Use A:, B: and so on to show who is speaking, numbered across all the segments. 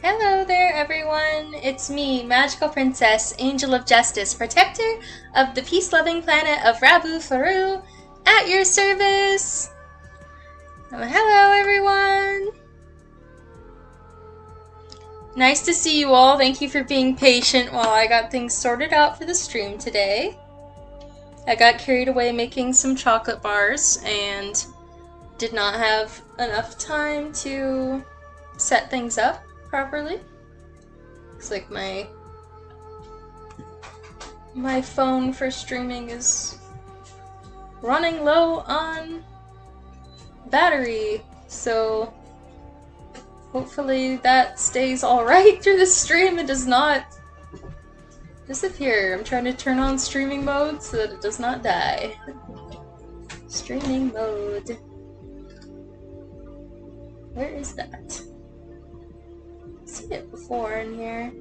A: Hello there, everyone! It's me, Magical Princess, Angel of Justice, Protector of the peace-loving planet of Rabu Faru, at your service! Hello, everyone! Nice to see you all. Thank you for being patient while I got things sorted out for the stream today. I got carried away making some chocolate bars and did not have enough time to set things up properly. Looks like my phone for streaming is running low on battery, so hopefully that stays alright through the stream and does not disappear. I'm trying to turn on streaming mode so that it does not die. Streaming mode. Where is that? I've seen it before in here.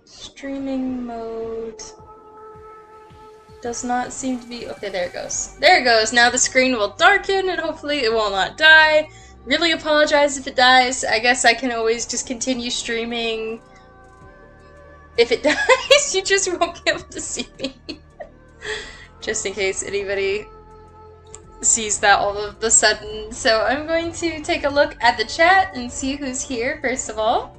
A: Streaming mode does not seem to be... Okay, there it goes. There it goes! Now the screen will darken and hopefully it will not die. Really apologize if it dies. I guess I can always just continue streaming. If it dies, you just won't be able to see me. Just in case anybody sees that all of a sudden. So I'm going to take a look at the chat and see who's here first of all.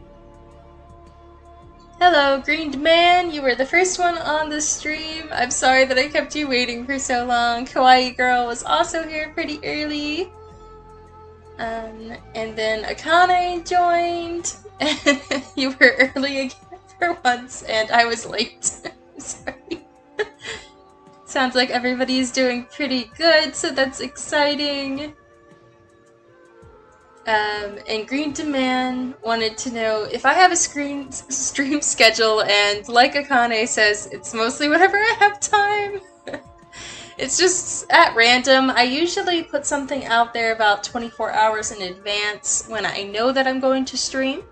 A: Hello, Green Man, you were the first one on the stream. I'm sorry that I kept you waiting for so long. Kawaii Girl was also here pretty early. And then Akane joined. You were early again for once, and I was late. Sorry. Sounds like everybody's doing pretty good, so that's exciting. And Green Demand wanted to know if I have a stream schedule, and like Akane says, it's mostly whenever I have time. It's just at random. I usually put something out there about 24 hours in advance when I know that I'm going to stream.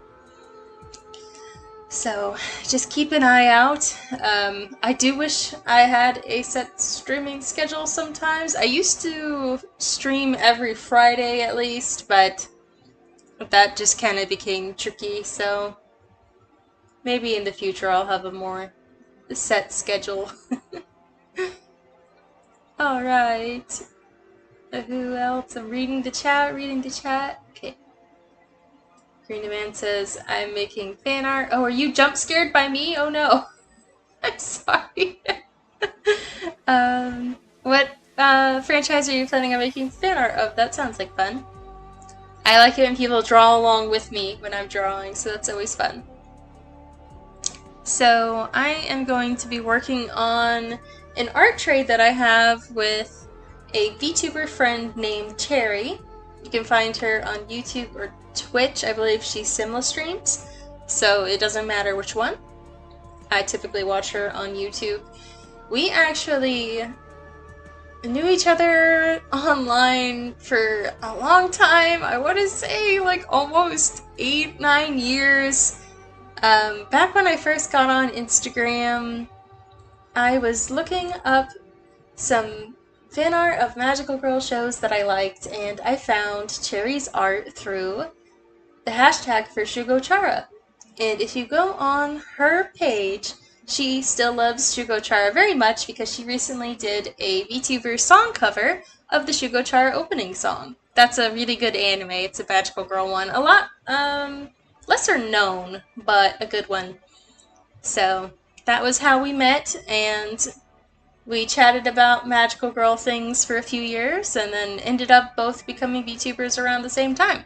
A: So just keep an eye out. I do wish I had a set streaming schedule sometimes. I used to stream every Friday at least, but that just kind of became tricky, so maybe in the future I'll have a more set schedule. Alright. Who else? I'm reading the chat, Okay. Green Man says, I'm making fan art. Oh, are you jump scared by me? Oh no. I'm sorry. What franchise are you planning on making fan art of? That sounds like fun. I like it when people draw along with me when I'm drawing, so that's always fun. So I am going to be working on an art trade that I have with a VTuber friend named Cherry. You can find her on YouTube or Twitch. I believe she Simla streams, so it doesn't matter which one. I typically watch her on YouTube. We actually knew each other online for a long time. I want to say like almost 8-9 years. Back when I first got on Instagram, I was looking up some fan art of Magical Girl shows that I liked, and I found Cherry's art through the hashtag for Shugochara. And if you go on her page, she still loves Shugochara very much because she recently did a VTuber song cover of the Shugochara opening song. That's a really good anime. It's a Magical Girl one. A lot lesser known, but a good one. So that was how we met, and we chatted about Magical Girl things for a few years, and then ended up both becoming VTubers around the same time.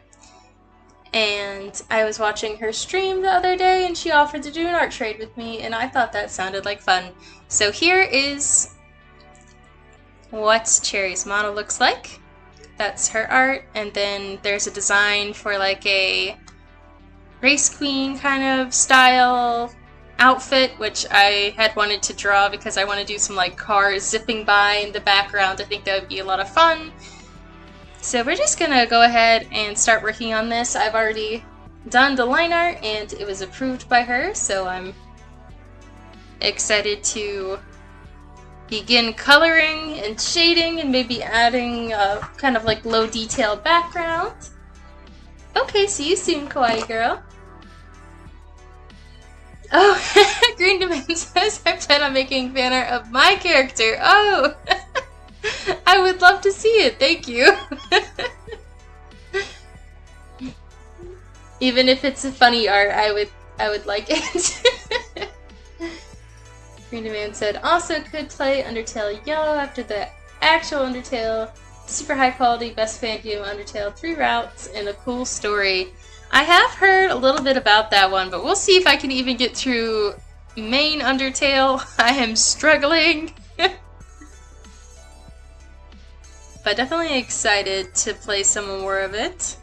A: And I was watching her stream the other day, and she offered to do an art trade with me, and I thought that sounded like fun. So here is what Cherry's model looks like. That's her art, and then there's a design for like a race queen kind of style outfit, which I had wanted to draw because I want to do some like cars zipping by in the background. I think that would be a lot of fun. So we're just gonna go ahead and start working on this. I've already done the line art and it was approved by her, so I'm excited to begin coloring and shading and maybe adding kind of like low detail background. Okay, see you soon, kawaii girl. Oh, Green Demand says, I plan on making fan art of my character. Oh, I would love to see it. Thank you. Even if it's a funny art, I would like it. Green Demand said, also could play Undertale Yellow after the actual Undertale. Super high quality, best fan game Undertale, 3 routes, and a cool story. I have heard a little bit about that one, but we'll see if I can even get through main Undertale. I am struggling. But definitely excited to play some more of it.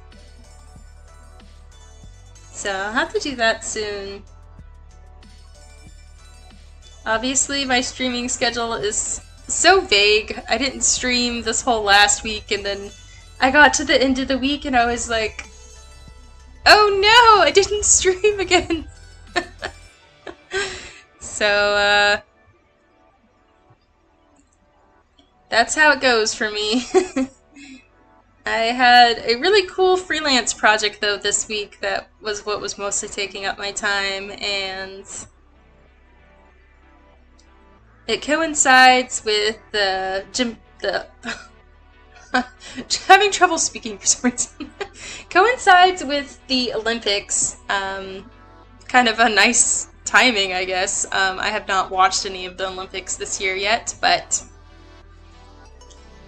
A: So I'll have to do that soon. Obviously my streaming schedule is so vague. I didn't stream this whole last week, and then I got to the end of the week and I was like, oh no, I didn't stream again. So, that's how it goes for me. I had a really cool freelance project though this week that was what was mostly taking up my time, and it coincides with having trouble speaking for some reason. Coincides with the Olympics. Kind of a nice timing, I guess. I have not watched any of the Olympics this year yet, but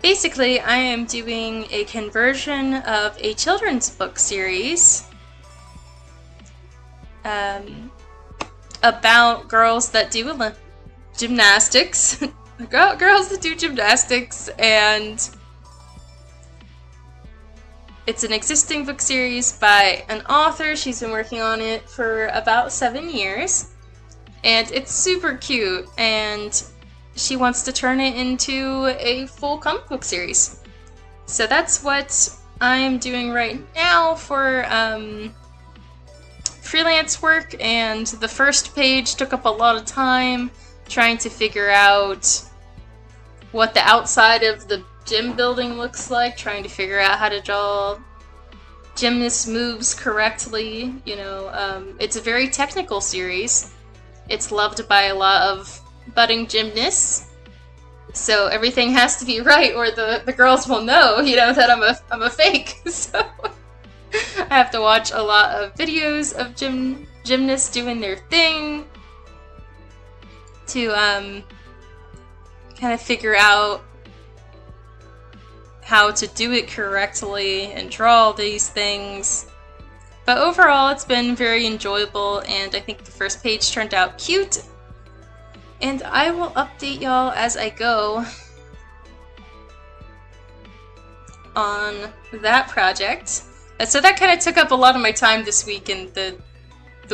A: basically I am doing a conversion of a children's book series about girls that do gymnastics. Girls that do gymnastics, and it's an existing book series by an author. She's been working on it for about 7 years, and it's super cute, and she wants to turn it into a full comic book series. So that's what I'm doing right now for freelance work, and the first page took up a lot of time trying to figure out what the outside of the gym building looks like, trying to figure out how to draw gymnast moves correctly. You know, it's a very technical series. It's loved by a lot of budding gymnasts, so everything has to be right, or the girls will know, you know, that I'm a fake. So I have to watch a lot of videos of gymnasts doing their thing to kind of figure out how to do it correctly and draw all these things. But overall, it's been very enjoyable, and I think the first page turned out cute. And I will update y'all as I go on that project. So that kind of took up a lot of my time this week, and the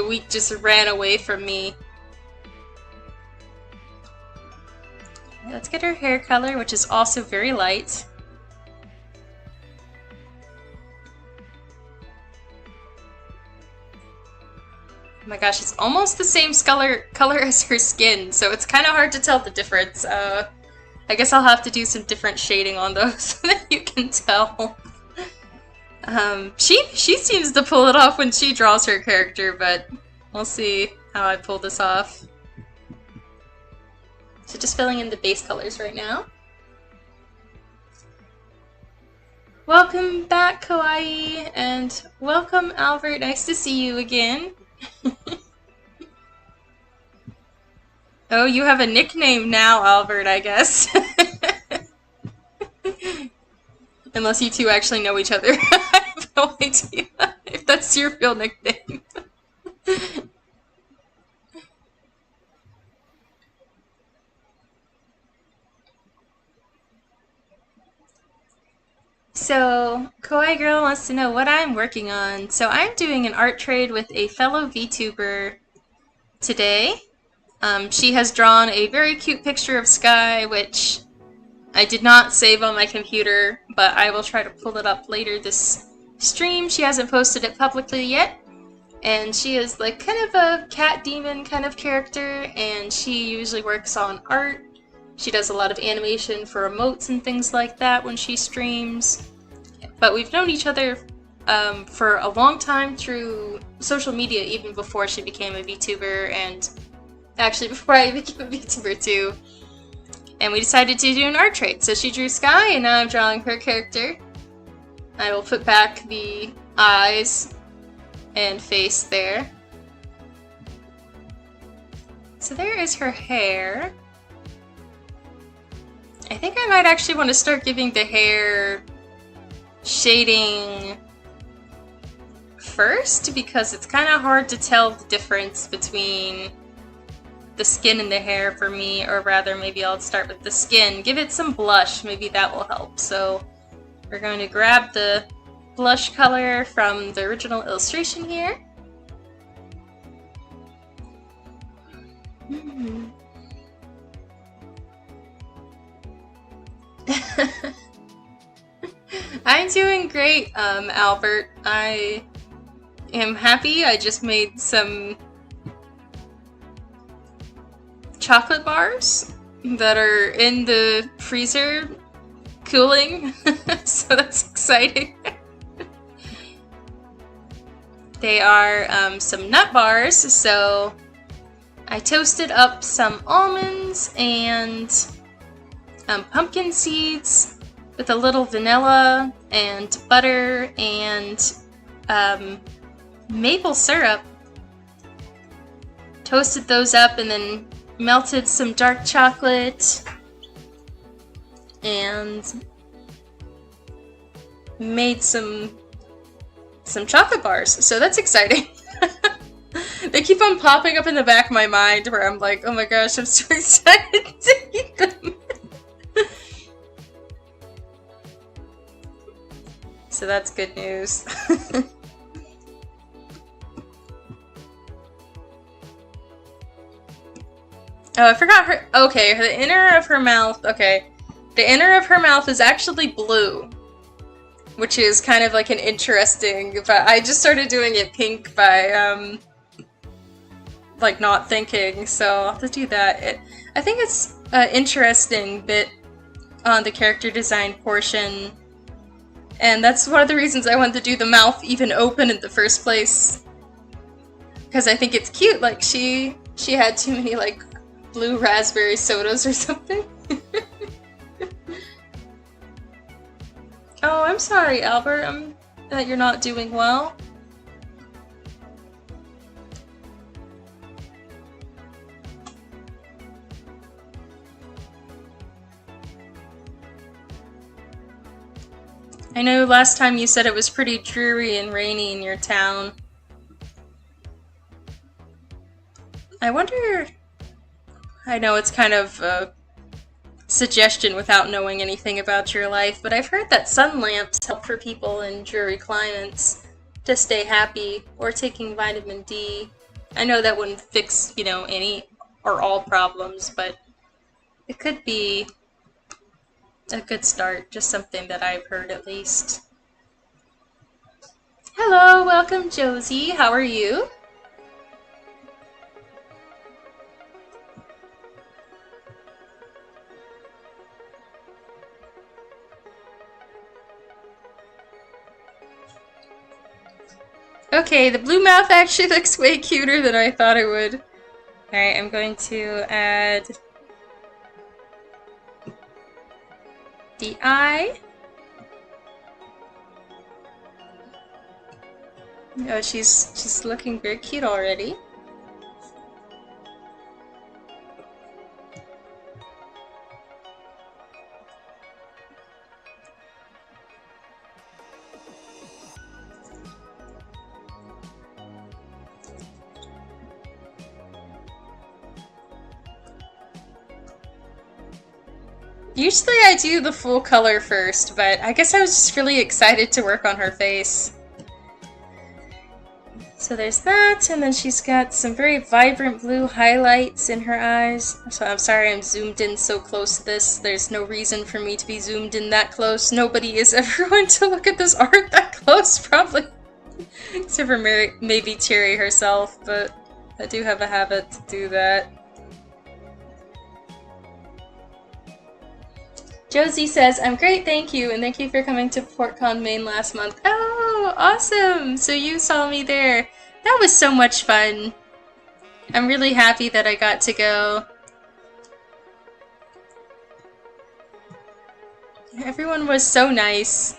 A: week just ran away from me. Let's get her hair color, which is also very light. Oh my gosh, it's almost the same color as her skin, so it's kind of hard to tell the difference. I guess I'll have to do some different shading on those so that you can tell. She seems to pull it off when she draws her character, but we'll see how I pull this off. So just filling in the base colors right now. Welcome back, Kawaii, and welcome, Albert. Nice to see you again. Oh, you have a nickname now, Albert, I guess. Unless you two actually know each other. I have no idea if that's your real nickname. So, Kawaii Girl wants to know what I'm working on. So I'm doing an art trade with a fellow VTuber today. She has drawn a very cute picture of Sky, which I did not save on my computer, but I will try to pull it up later this stream. She hasn't posted it publicly yet. And she is like kind of a cat demon kind of character, and she usually works on art She does a lot of animation for emotes and things like that when she streams. But we've known each other for a long time through social media, even before she became a VTuber, and actually before I became a VTuber too. And we decided to do an art trade. So she drew Sky, and now I'm drawing her character. I will put back the eyes and face there. So there is her hair. I think I might actually want to start giving the hair shading first, because it's kind of hard to tell the difference between the skin and the hair for me, or rather maybe I'll start with the skin. Give it some blush, maybe that will help. So we're going to grab the blush color from the original illustration here. I'm doing great, Albert. I am happy. I just made some chocolate bars that are in the freezer cooling, so that's exciting. They are some nut bars, so I toasted up some almonds and pumpkin seeds with a little vanilla and butter and maple syrup. Toasted those up and then melted some dark chocolate and made some chocolate bars. So that's exciting. They keep on popping up in the back of my mind where I'm like, oh my gosh, I'm so excited to eat them. So that's good news. Oh, I forgot her. Okay, the inner of her mouth. Okay. The inner of her mouth is actually blue, which is kind of like an interesting, but I just started doing it pink by, like not thinking, so I'll have to do that. I think it's an interesting bit on the character design portion, and that's one of the reasons I wanted to do the mouth even open in the first place, because I think it's cute. Like she had too many like blue raspberry sodas or something. Oh, I'm sorry, Albert. That you're not doing well. I know last time you said it was pretty dreary and rainy in your town. I wonder... I know it's kind of a suggestion without knowing anything about your life, but I've heard that sun lamps help for people in dreary climates to stay happy, or taking vitamin D. I know that wouldn't fix, you know, any or all problems, but it could be a good start, just something that I've heard at least. Hello, welcome Josie, how are you? Okay, the blue mouth actually looks way cuter than I thought it would. Alright, I'm going to add the eye. Oh, she's looking very cute already. Usually I do the full color first, but I guess I was just really excited to work on her face. So there's that, and then she's got some very vibrant blue highlights in her eyes. So I'm sorry I'm zoomed in so close to this. There's no reason for me to be zoomed in that close. Nobody is ever going to look at this art that close, probably. Except for maybe Cherry herself, but I do have a habit to do that. Josie says, I'm great, thank you, and thank you for coming to PortCon Maine last month. Oh, awesome! So you saw me there. That was so much fun. I'm really happy that I got to go. Everyone was so nice.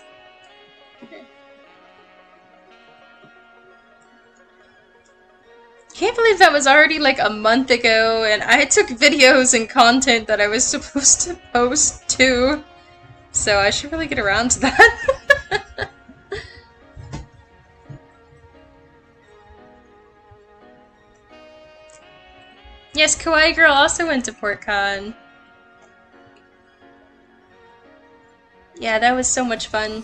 A: Can't believe that was already like a month ago, and I took videos and content that I was supposed to post too. So I should really get around to that. Yes, Kawaii Girl also went to PortCon. Yeah, that was so much fun.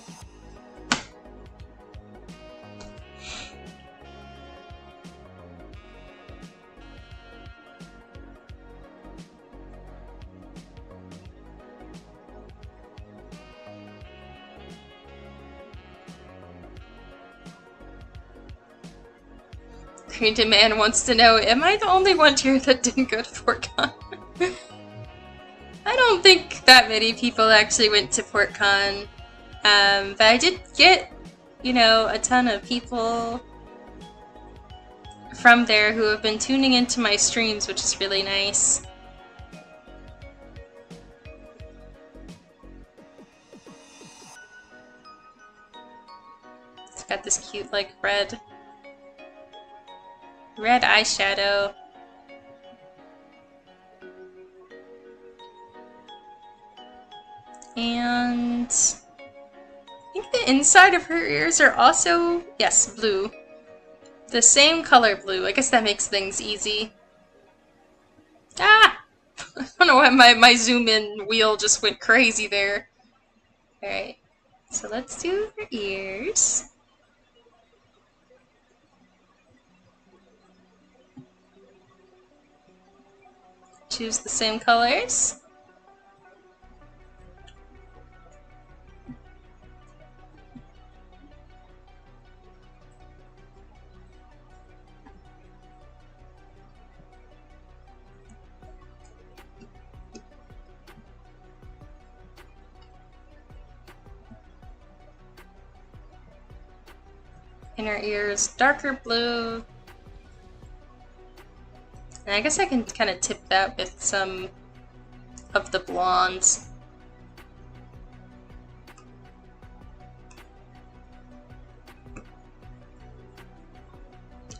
A: Green Man wants to know, am I the only one here that didn't go to PortCon? I don't think that many people actually went to PortCon, but I did get, you know, a ton of people from there who have been tuning into my streams, which is really nice. It's got this cute, like, red eyeshadow. And I think the inside of her ears are also, yes, blue. The same color blue. I guess that makes things easy. Ah! I don't know why my zoom in wheel just went crazy there. Alright, so let's do her ears. Choose the same colors. Inner ears, darker blue. And I guess I can kind of tip that with some of the blondes.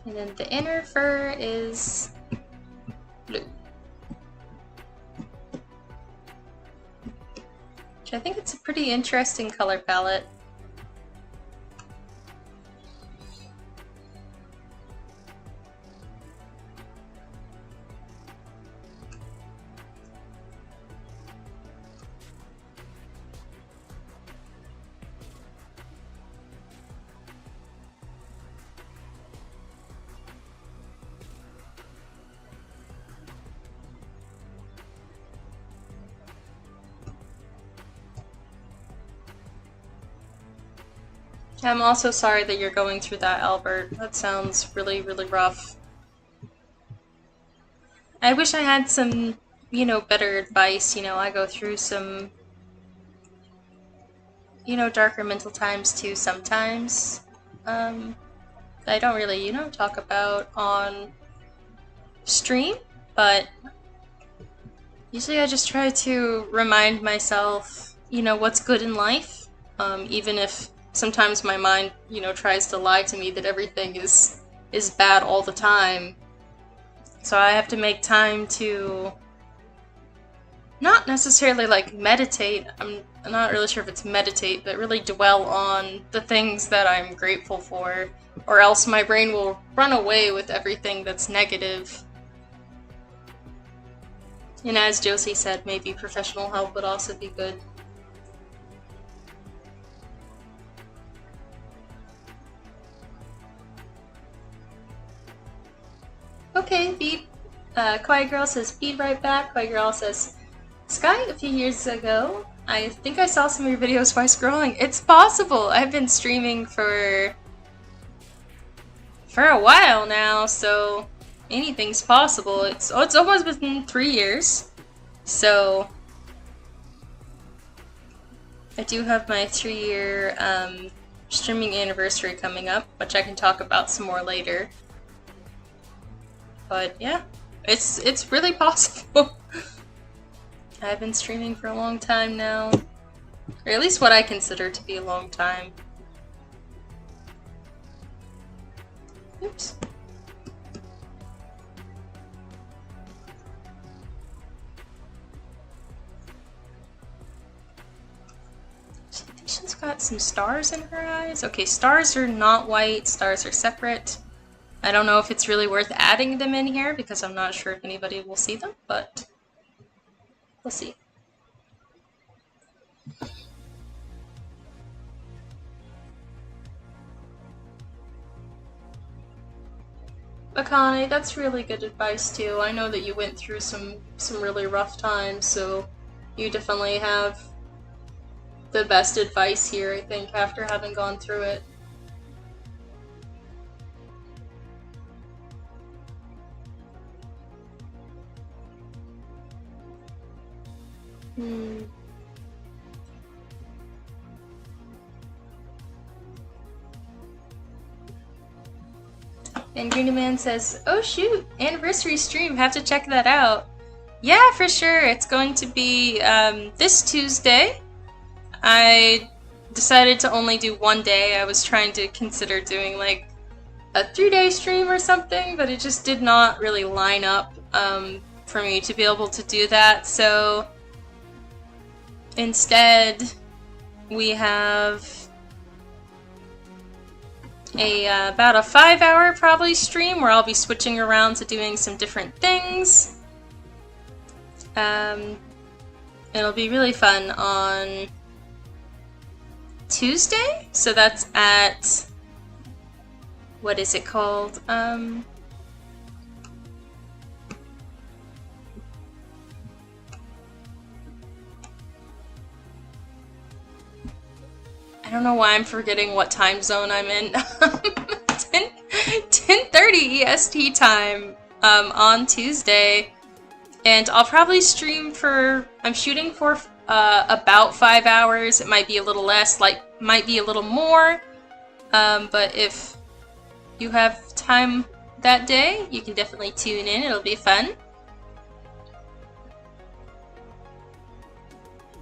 A: And then the inner fur is blue. Which I think it's a pretty interesting color palette. I'm also sorry that you're going through that, Albert. That sounds really, really rough. I wish I had some, you know, better advice. You know, I go through some, you know, darker mental times too sometimes. I don't really, you know, talk about on stream, but usually I just try to remind myself, you know, what's good in life, even if sometimes my mind, you know, tries to lie to me that everything is bad all the time. So I have to make time to not necessarily like meditate. I'm not really sure if it's meditate, but really dwell on the things that I'm grateful for, or else my brain will run away with everything that's negative. And as Josie said, maybe professional help would also be good. Okay, Beat. Kawaii Girl says, "Beat right back." Kawaii Girl says, "Sky, a few years ago, I think I saw some of your videos while scrolling." It's possible. I've been streaming for a while now, so anything's possible. It's almost been 3 years, so I do have my 3-year streaming anniversary coming up, which I can talk about some more later. But yeah, it's really possible. I've been streaming for a long time now, or at least what I consider to be a long time. Oops. She's got some stars in her eyes. Okay, stars are not white, stars are separate. I don't know if it's really worth adding them in here because I'm not sure if anybody will see them, but we'll see. Akane, that's really good advice too. I know that you went through some really rough times, so you definitely have the best advice here, I think, after having gone through it. And Greeny Man says, oh shoot, anniversary stream, have to check that out. Yeah, for sure, it's going to be this Tuesday. I decided to only do one day. I was trying to consider doing like a 3-day stream or something, but it just did not really line up for me to be able to do that. So instead, we have about a 5-hour probably stream where I'll be switching around to doing some different things. It'll be really fun on Tuesday, so that's at, what is it called? I don't know why I'm forgetting what time zone I'm in. 10:30 EST time on Tuesday, and I'll probably stream for, I'm shooting for about 5 hours. It might be a little less, like might be a little more, but if you have time that day, you can definitely tune in. It'll be fun.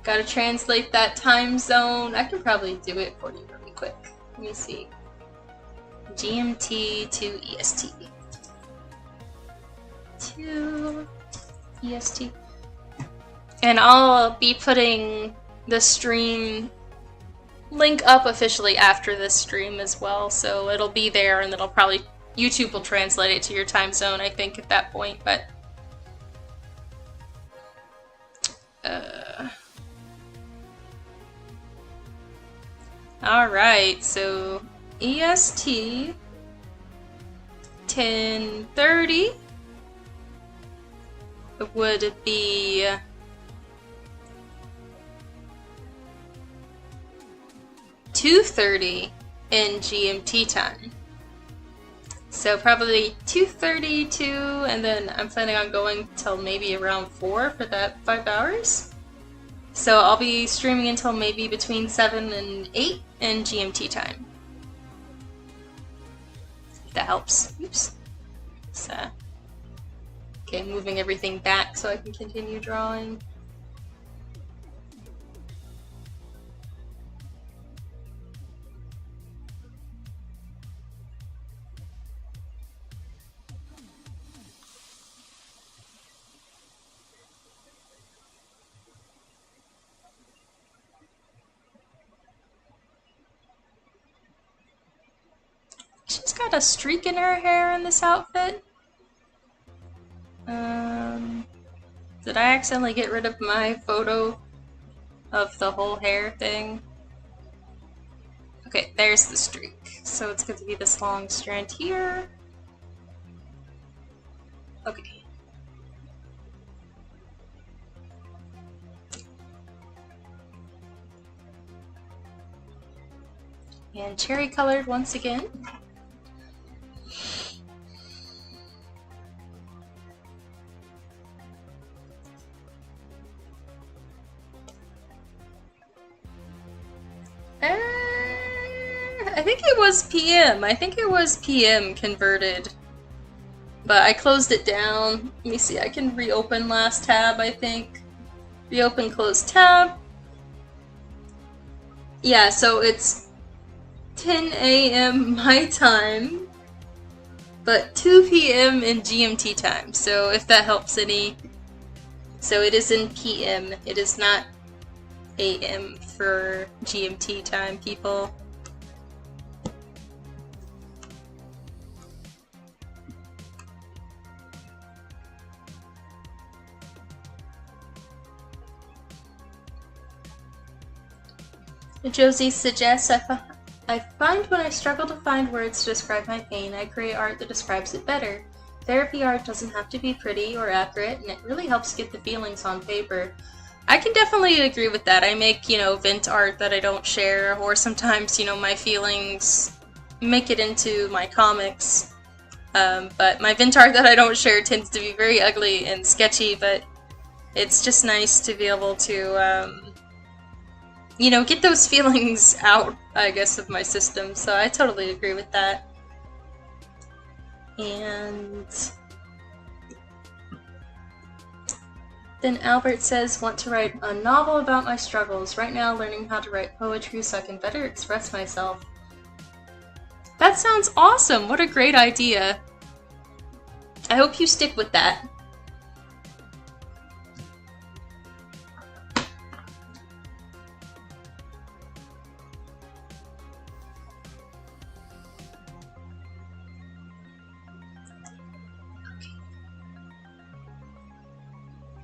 A: Gotta translate that time zone. I can probably do it for you really quick. Let me see. GMT to EST. To EST. And I'll be putting the stream link up officially after this stream as well, so it'll be there, and it'll probably, YouTube will translate it to your time zone, I think, at that point, but alright, so EST 10:30 would be 2:30 in GMT time. So probably 2:30 to, and then I'm planning on going till maybe around 4 for that 5 hours. So I'll be streaming until maybe between 7 and 8 in GMT time. If that helps. Oops. So, okay, moving everything back so I can continue drawing. She's got a streak in her hair in this outfit. Did I accidentally get rid of my photo of the whole hair thing? Okay, there's the streak. So it's going to be this long strand here. Okay. And cherry colored once again. I think it was PM. I think it was PM converted. But I closed it down. Let me see, I can reopen last tab, I think. Reopen, close tab. Yeah, so it's 10 a.m. my time, but 2 p.m. in GMT time, so if that helps any. So it is in PM, it is not AM for GMT time, people. Josie suggests, I find when I struggle to find words to describe my pain, I create art that describes it better. Therapy art doesn't have to be pretty or accurate, and it really helps get the feelings on paper. I can definitely agree with that. I make, Vent art that I don't share, or sometimes, my feelings make it into my comics. But my Vent art that I don't share tends to be very ugly and sketchy, but it's just nice to be able to, get those feelings out, I guess, of my system, so I totally agree with that. And then Albert says, want to write a novel about my struggles. Right now, learning how to write poetry so I can better express myself. That sounds awesome! What a great idea. I hope you stick with that.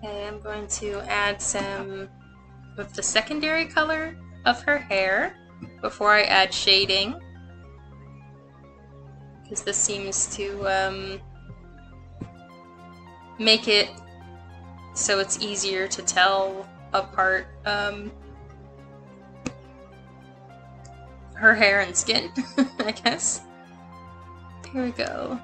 A: Okay, I'm going to add some of the secondary color of her hair before I add shading, because this seems to make it so it's easier to tell apart her hair and skin, I guess. Here we go.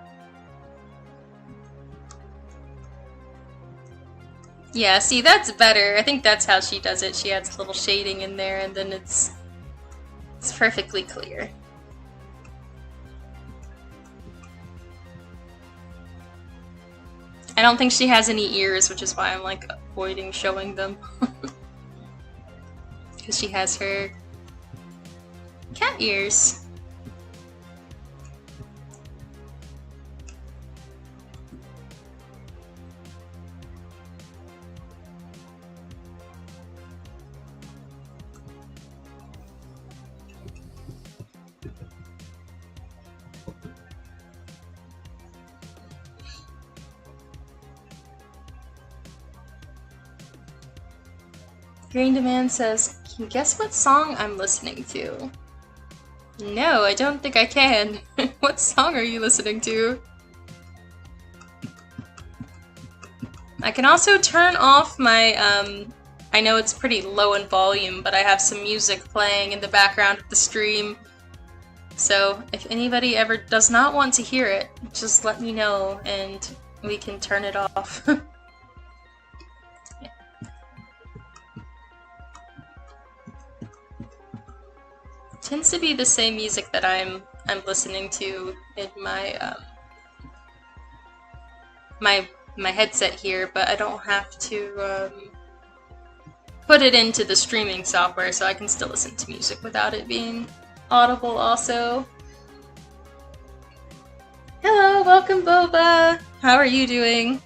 A: Yeah, see, that's better. I think that's how she does it. She adds a little shading in there, and then it's perfectly clear. I don't think she has any ears, which is why I'm, like, avoiding showing them. Because she has her cat ears. Green Demand says, can you guess what song I'm listening to? No, I don't think I can. What song are you listening to? I can also turn off my, I know it's pretty low in volume, but I have some music playing in the background of the stream. So if anybody ever does not want to hear it, just let me know and we can turn it off. Tends to be the same music that I'm listening to in my my headset here, but I don't have to put it into the streaming software, so I can still listen to music without it being audible also. Hello, welcome Boba! How are you doing?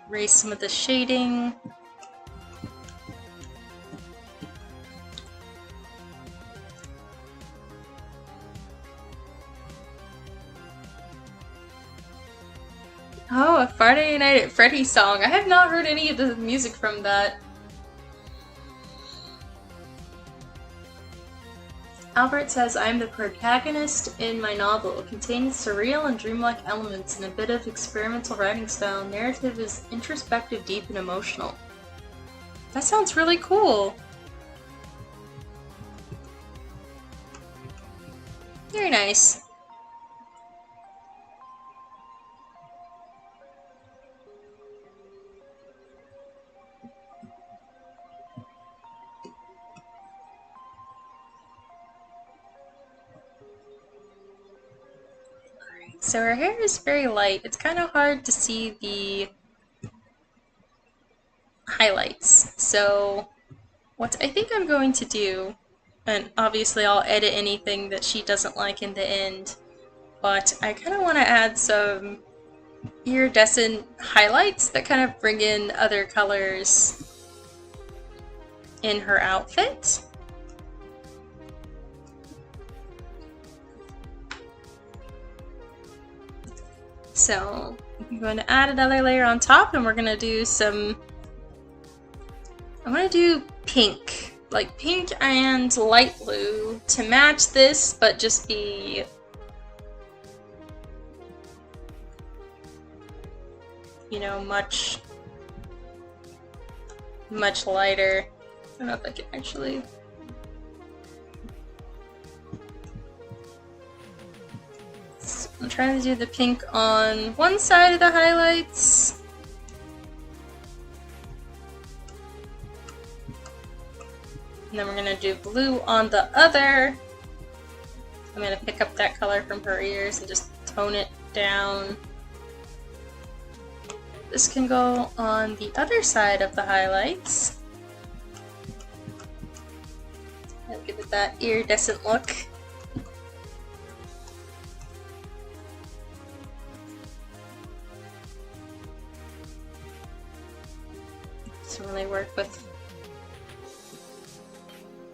A: Erase some of the shading. Oh, a Friday Night at Freddy's song. I have not heard any of the music from that. Albert says, I'm the protagonist in my novel. It contains surreal and dreamlike elements and a bit of experimental writing style. Narrative is introspective, deep, and emotional. That sounds really cool. Very nice. So her hair is very light. It's kind of hard to see the highlights. So what I think I'm going to do, and obviously I'll edit anything that she doesn't like in the end, but I kind of want to add some iridescent highlights that kind of bring in other colors in her outfit. So I'm going to add another layer on top, and we're going to do some, I'm going to do pink, like pink and light blue to match this, but just be much lighter. I don't know if I can actually. So I'm trying to do the pink on one side of the highlights. And then we're going to do blue on the other. I'm going to pick up that color from her ears and just tone it down. This can go on the other side of the highlights. And give it that iridescent look. So really work with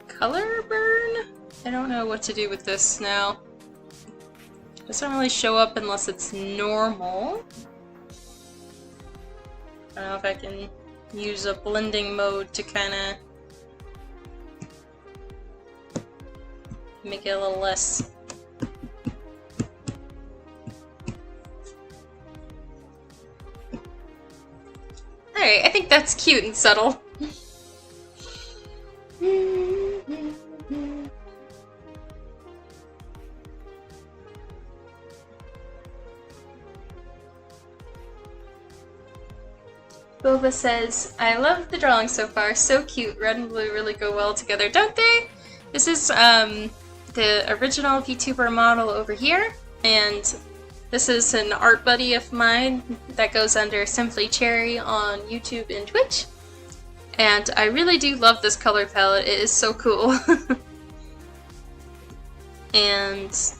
A: color burn? I don't know what to do with this now. It doesn't really show up unless it's normal. I don't know if I can use a blending mode to kind of make it a little less. Alright, I think that's cute and subtle. Bova says, I love the drawing so far, so cute. Red and blue really go well together, don't they? This is the original VTuber model over here, and this is an art buddy of mine that goes under Simply Cherry on YouTube and Twitch. And I really do love this color palette, it is so cool. And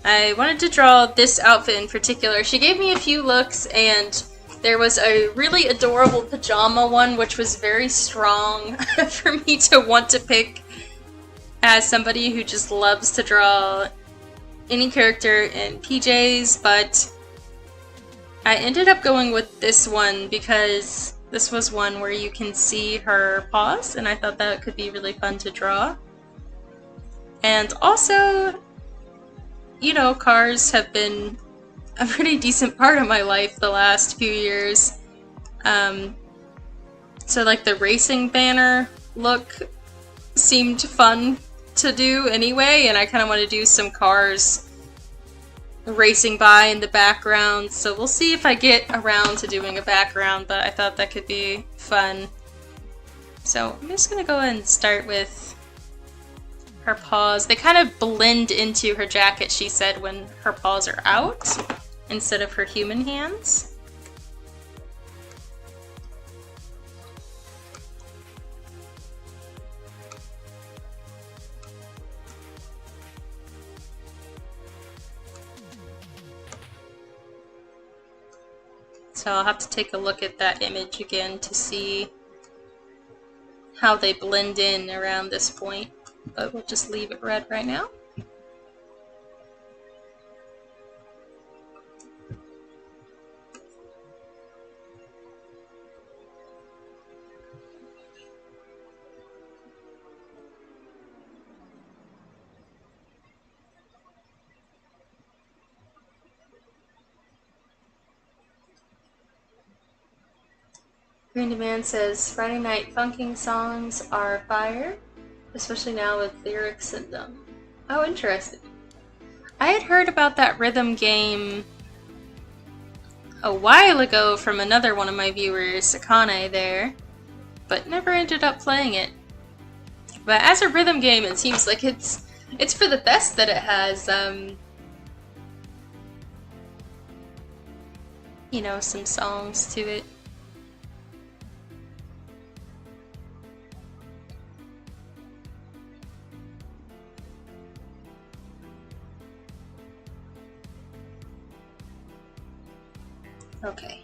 A: I wanted to draw this outfit in particular. She gave me a few looks, and there was a really adorable pajama one, which was very strong for me to want to pick as somebody who just loves to draw any character in PJs, but I ended up going with this one because this was one where you can see her paws, and I thought that could be really fun to draw. And also, you know, cars have been a pretty decent part of my life the last few years. So like the racing banner look seemed fun to do anyway, and I kind of want to do some cars racing by in the background, so we'll see if I get around to doing a background, but I thought that could be fun. So I'm just gonna go ahead and start with her paws. They kind of blend into her jacket, she said, when her paws are out instead of her human hands. So I'll have to take a look at that image again to see how they blend in around this point, but we'll just leave it red right now. Green Demand says, Friday night funking songs are fire, especially now with lyrics in them. Oh, interesting. I had heard about that rhythm game a while ago from another one of my viewers, Sakane there, but never ended up playing it. But as a rhythm game, it seems like it's for the best that it has you know, some songs to it. Okay.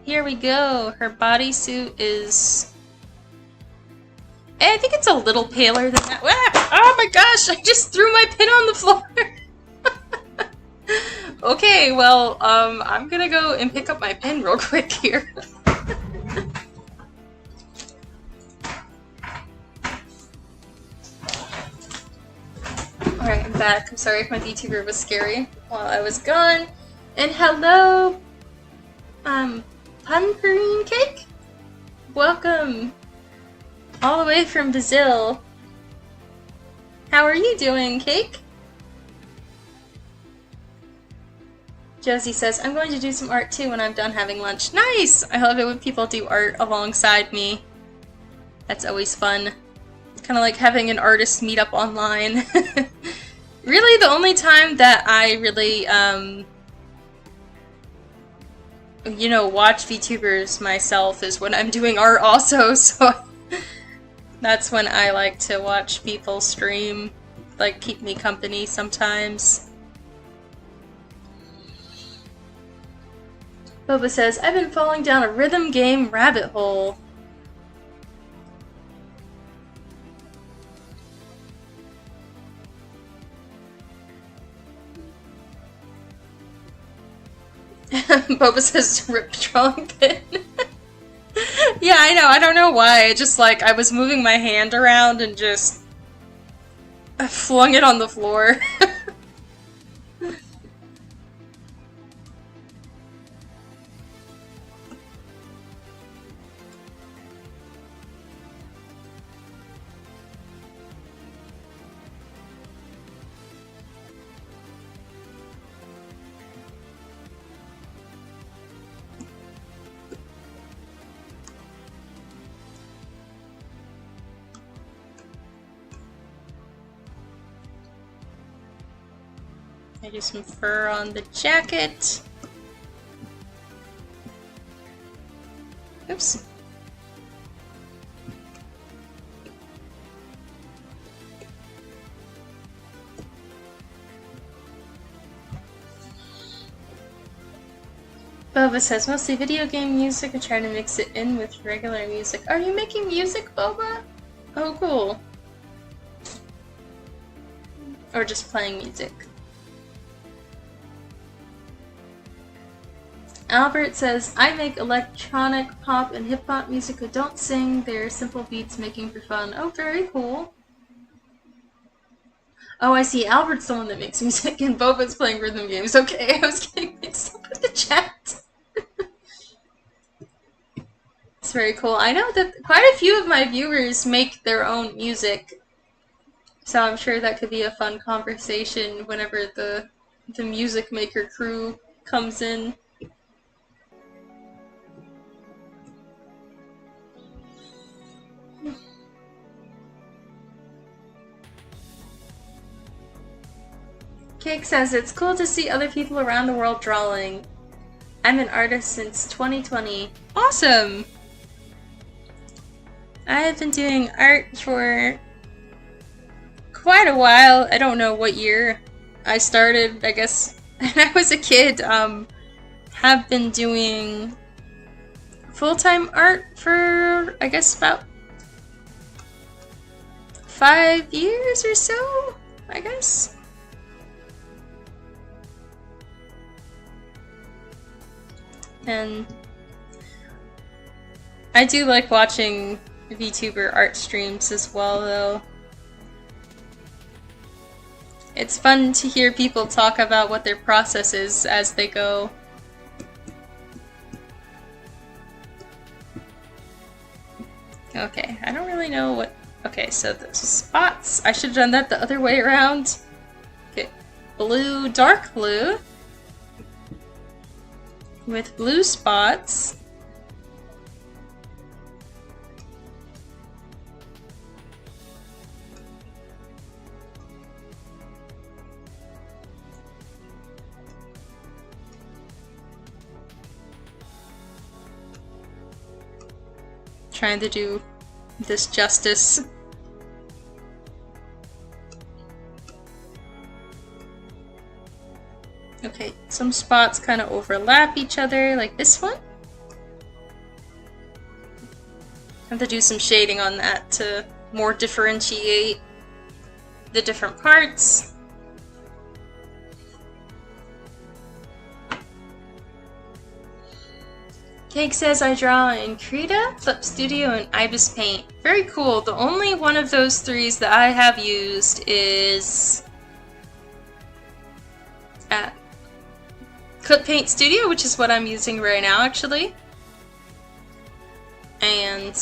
A: Here we go. Her bodysuit is... I think it's a little paler than that. Ah! Oh my gosh! I just threw my pin on the floor! Okay, well, I'm gonna go and pick up my pin real quick here. Alright, I'm back. I'm sorry if my VTuber was scary while I was gone. And hello, Punperine Cake? Welcome all the way from Brazil. How are you doing, Cake? Josie says, I'm going to do some art too when I'm done having lunch. Nice! I love it when people do art alongside me. That's always fun. Kind of like having an artist meet up online. Really, the only time that I really, you know, watch VTubers myself is when I'm doing art also, so that's when I like to watch people stream, like keep me company sometimes. Boba says, I've been falling down a rhythm game rabbit hole. Boba says, rip drawing pin. Yeah, I know, I don't know why. Just like, I was moving my hand around and just... I flung it on the floor. I do some fur on the jacket. Oops. Boba says, mostly video game music. I try to mix it in with regular music. Are you making music, Boba? Oh, cool. Or just playing music. Albert says, I make electronic pop and hip-hop music. I don't sing. They're simple beats making for fun. Oh, very cool. Oh, I see. Albert's the one that makes music and Boba's playing rhythm games. Okay, I was getting mixed up with the chat. It's very cool. I know that quite a few of my viewers make their own music. So I'm sure that could be a fun conversation whenever the music maker crew comes in. Cake says, it's cool to see other people around the world drawing. I'm an artist since 2020. Awesome! I have been doing art for quite a while. I don't know what year I started, I guess, when I was a kid. Have been doing full-time art for, I guess, about 5 years or so, I guess. And I do like watching VTuber art streams as well, though. It's fun to hear people talk about what their process is as they go. Okay, I don't really know what... Okay, so the spots. I should have done that the other way around. Okay, blue, dark blue. With blue spots. Trying to do this justice. Okay, some spots kind of overlap each other, like this one. I have to do some shading on that to more differentiate the different parts. Cake says I draw in Krita, Flip Studio, and Ibis Paint. Very cool. The only one of those threes that I have used is Clip Paint Studio, which is what I'm using right now, actually. And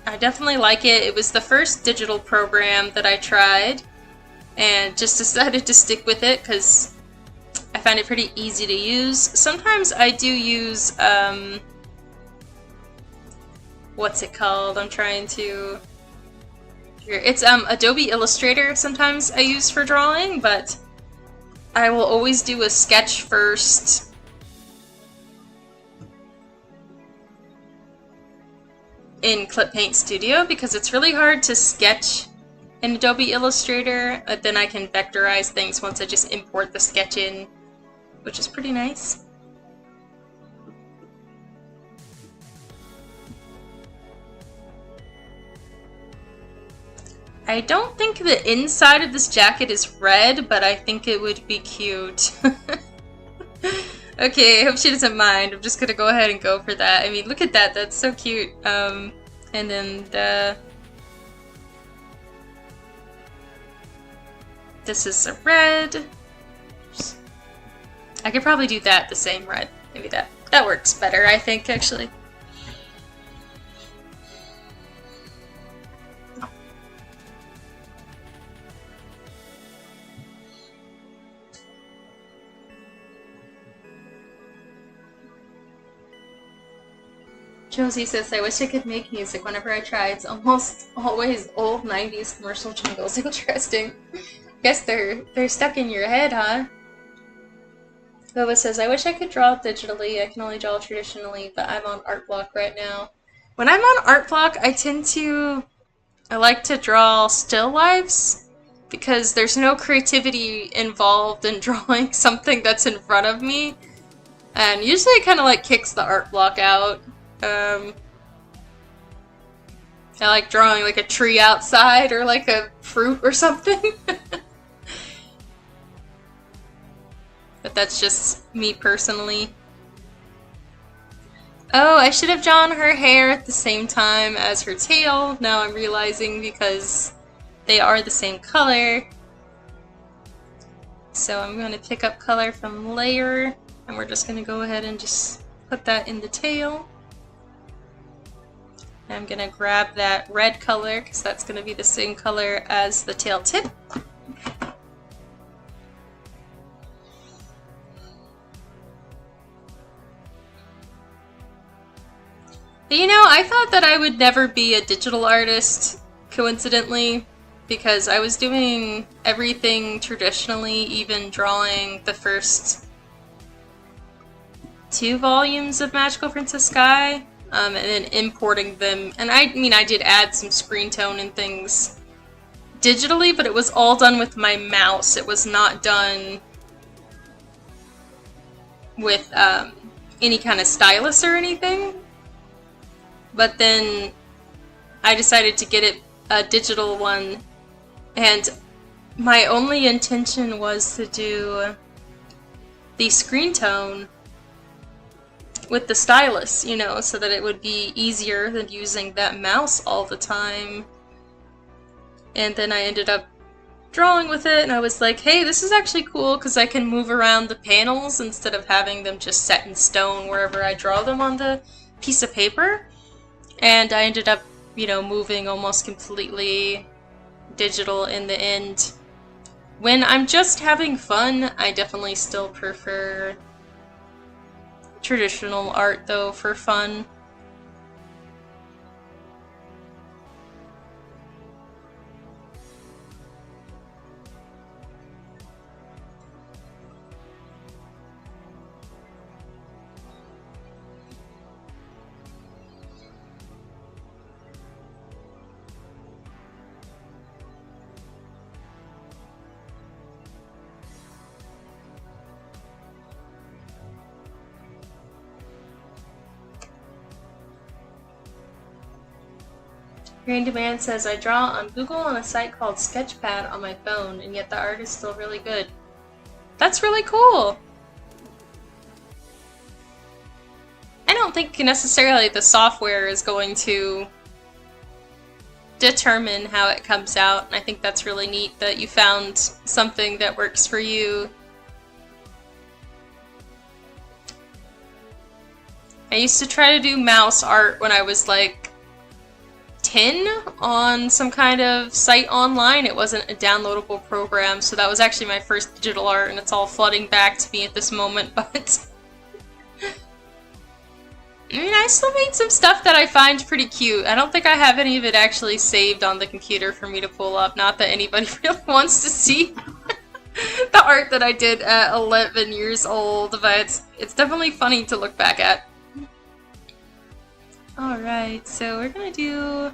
A: I definitely like it. It was the first digital program that I tried, and just decided to stick with it because I find it pretty easy to use. Sometimes I do use, what's it called? I'm trying to... It's Adobe Illustrator sometimes I use for drawing, but I will always do a sketch first. In Clip Paint Studio because it's really hard to sketch in Adobe Illustrator, but then I can vectorize things once I just import the sketch in, which is pretty nice. I don't think the inside of this jacket is red, but I think it would be cute. Okay, I hope she doesn't mind. I'm just gonna go ahead and go for that. I mean, look at that. That's so cute. And then this is a red. I could probably do that the same red. Maybe that works better, I think, actually. Josie says, I wish I could make music whenever I try. It's almost always old 90s commercial jingles. Interesting. Guess they're stuck in your head, huh? Lola says, I wish I could draw digitally. I can only draw traditionally, but I'm on art block right now. When I'm on art block, I like to draw still lifes because there's no creativity involved in drawing something that's in front of me. And usually it kind of like kicks the art block out. I like drawing like a tree outside or like a fruit or something. But that's just me personally. Oh, I should have drawn her hair at the same time as her tail. Now I'm realizing because they are the same color. So I'm going to pick up color from layer, and we're just going to go ahead and just put that in the tail. I'm gonna grab that red color because that's gonna be the same color as the tail tip. But you know, I thought that I would never be a digital artist, coincidentally, because I was doing everything traditionally, even drawing the first 2 volumes of Magical Princess Sky. And then importing them, and I mean I did add some screen tone and things digitally, but it was all done with my mouse. It was not done with any kind of stylus or anything. But then I decided to get it a digital one, and my only intention was to do the screen tone with the stylus, you know, so that it would be easier than using that mouse all the time. And then I ended up drawing with it, and I was like, hey, this is actually cool because I can move around the panels instead of having them just set in stone wherever I draw them on the piece of paper. And I ended up, you know, moving almost completely digital in the end. When I'm just having fun, I definitely still prefer traditional art, though, for fun. Green Demand says, I draw on Google on a site called Sketchpad on my phone, and yet the art is still really good. That's really cool! I don't think necessarily the software is going to determine how it comes out, and I think that's really neat that you found something that works for you. I used to try to do mouse art when I was like 10 on some kind of site online. It wasn't a downloadable program, so that was actually my first digital art, and it's all flooding back to me at this moment, but I mean, I still made some stuff that I find pretty cute. I don't think I have any of it actually saved on the computer for me to pull up. Not that anybody really wants to see the art that I did at 11 years old, but it's definitely funny to look back at. Alright, so we're gonna do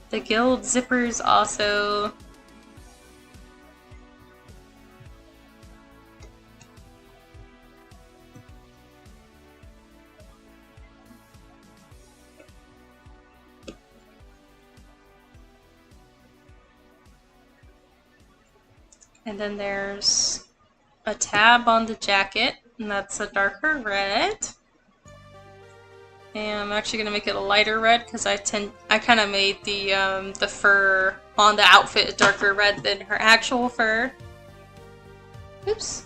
A: the guild zippers also. And then there's a tab on the jacket, and that's a darker red. And I'm actually gonna make it a lighter red because I kind of made the fur on the outfit a darker red than her actual fur. Oops.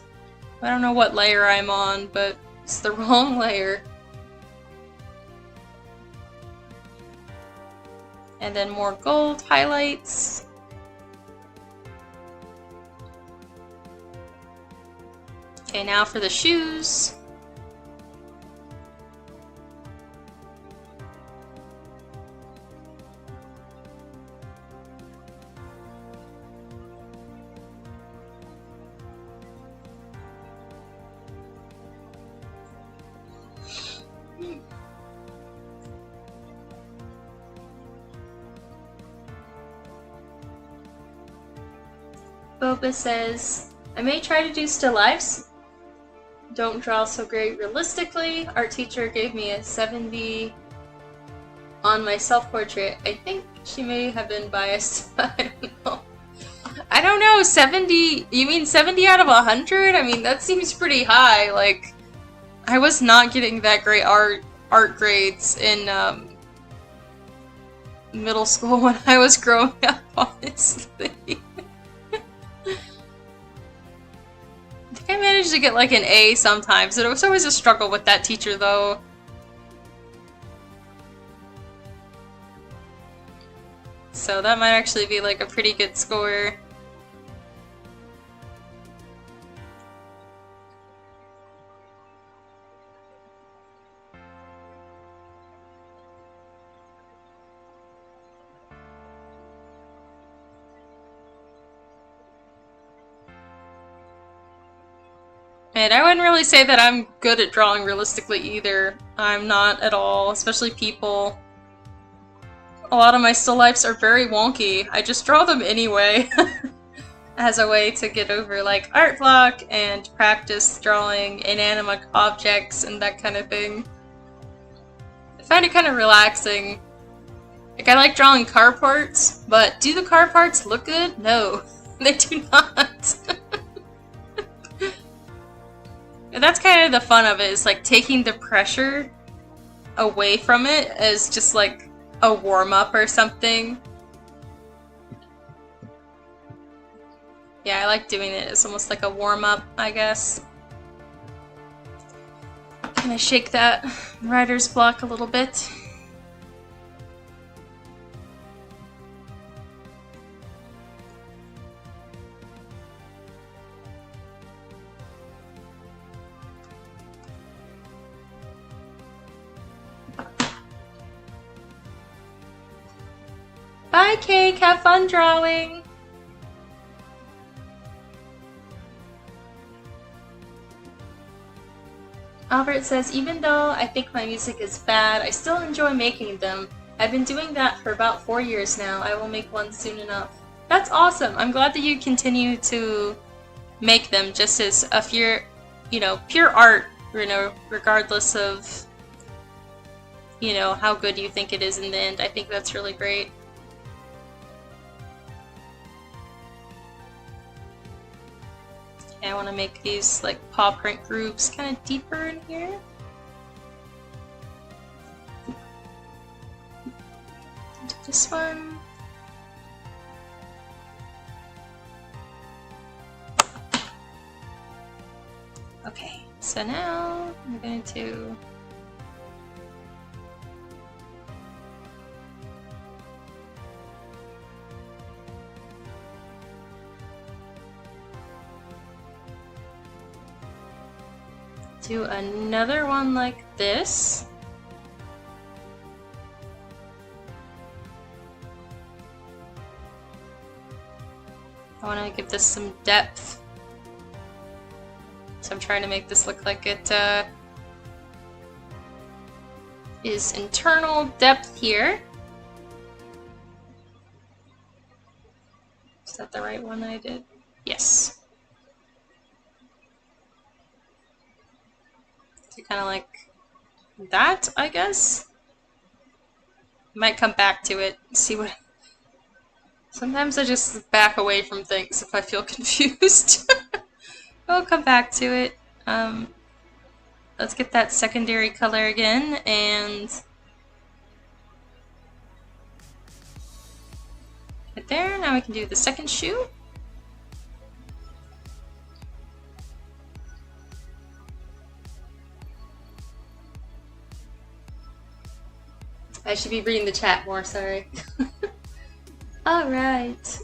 A: I don't know what layer I'm on, but it's the wrong layer. And then more gold highlights. Okay, now for the shoes. Boba says, I may try to do still lifes. Don't draw so great realistically. Art teacher gave me a 70 on my self-portrait. I think she may have been biased. I don't know. I don't know, 70? You mean 70 out of 100? I mean, that seems pretty high. Like, I was not getting that great art grades in middle school when I was growing up, honestly. I managed to get like an A sometimes. It was always a struggle with that teacher though. So that might actually be like a pretty good score. And I wouldn't really say that I'm good at drawing realistically either. I'm not at all, especially people. A lot of my still lifes are very wonky. I just draw them anyway as a way to get over like art block and practice drawing inanimate objects and that kind of thing. I find it kind of relaxing. Like, I like drawing car parts, but do the car parts look good? No, they do not. And that's kind of the fun of it, is like taking the pressure away from it as just like a warm-up or something. Yeah, I like doing it as almost like a warm-up, I guess. Can I shake that writer's block a little bit? Bye, Cake! Have fun drawing! Albert says, even though I think my music is bad, I still enjoy making them. I've been doing that for about 4 years now. I will make one soon enough. That's awesome! I'm glad that you continue to make them just as a pure art, regardless of you know, how good you think it is in the end. I think that's really great. Okay, I want to make these like paw print grooves kind of deeper in here. Do this one. Okay, so now I'm going to do another one like this. I want to give this some depth. So I'm trying to make this look like it is internal depth here. Is that the right one I did? Yes. So kind of like that, I guess. Might come back to it, see what... Sometimes I just back away from things if I feel confused. I'll come back to it. Let's get that secondary color again, and right there. Now we can do the second shoe. I should be reading the chat more, sorry. Alright.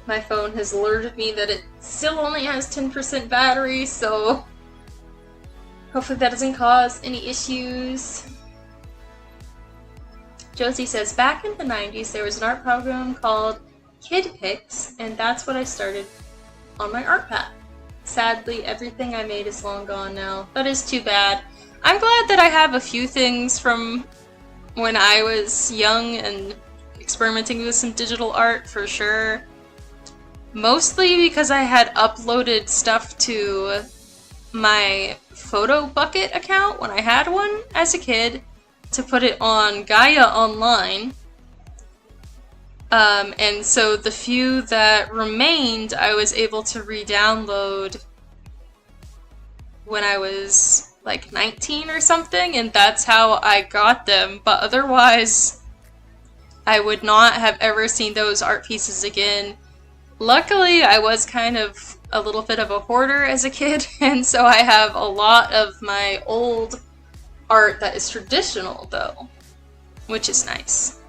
A: My phone has alerted me that it still only has 10% battery, so hopefully that doesn't cause any issues. Josie says, back in the 90s there was an art program called Kid Pics, and that's what I started on my art path. Sadly, everything I made is long gone now. That is too bad. I'm glad that I have a few things from when I was young and experimenting with some digital art for sure. Mostly because I had uploaded stuff to my photo bucket account when I had one as a kid to put it on Gaia Online. And so the few that remained I was able to re-download when I was like 19 or something, and that's how I got them, but otherwise I would not have ever seen those art pieces again. Luckily, I was kind of a little bit of a hoarder as a kid, and so I have a lot of my old art that is traditional, though, which is nice.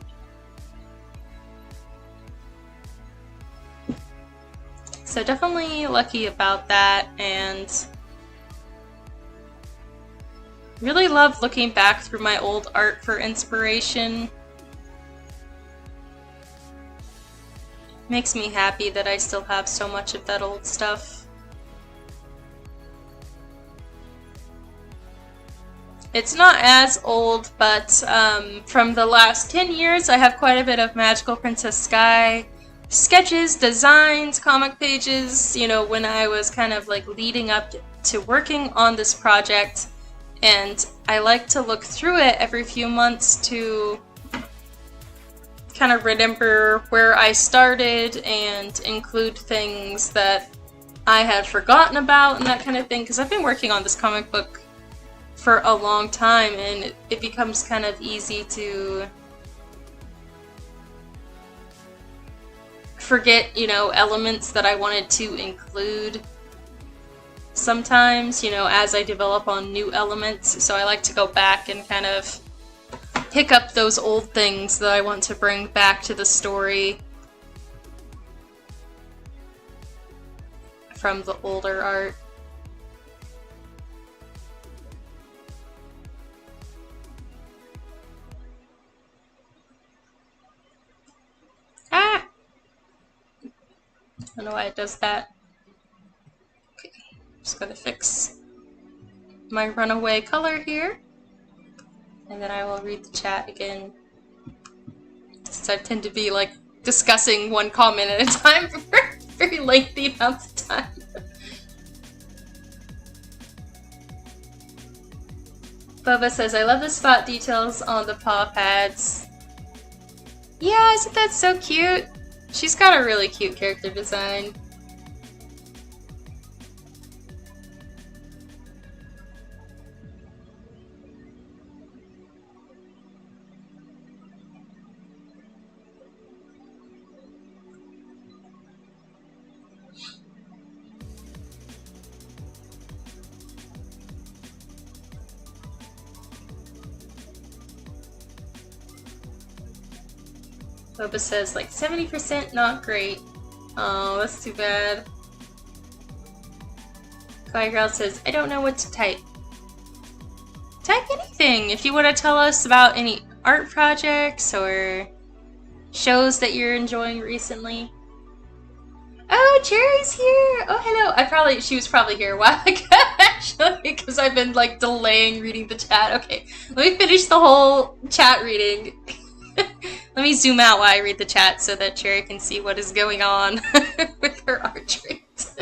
A: So definitely lucky about that, and really love looking back through my old art for inspiration. Makes me happy that I still have so much of that old stuff. It's not as old, but from the last 10 years I have quite a bit of Magical Princess Sky sketches, designs, comic pages, you know, when I was kind of like leading up to working on this project, and I like to look through it every few months to kind of remember where I started and include things that I had forgotten about and that kind of thing, because I've been working on this comic book for a long time, and it becomes kind of easy to forget, you know, elements that I wanted to include sometimes, you know, as I develop on new elements. So I like to go back and kind of pick up those old things that I want to bring back to the story from the older art. Ah! I don't know why it does that. Okay. Just gonna fix my runaway color here. And then I will read the chat again. So I tend to be like discussing one comment at a time for very lengthy amounts of time. Boba says, I love the spot details on the paw pads. Yeah, isn't that so cute? She's got a really cute character design. Boba says, like, 70% not great. Oh, that's too bad. Kawaii Girl says, I don't know what to type. Type anything! If you want to tell us about any art projects or shows that you're enjoying recently. Oh, Cherry's here! Oh, hello! She was probably here a while ago, actually, because I've been, like, delaying reading the chat. Okay, let me finish the whole chat reading. Let me zoom out while I read the chat so that Cherry can see what is going on with her art traits.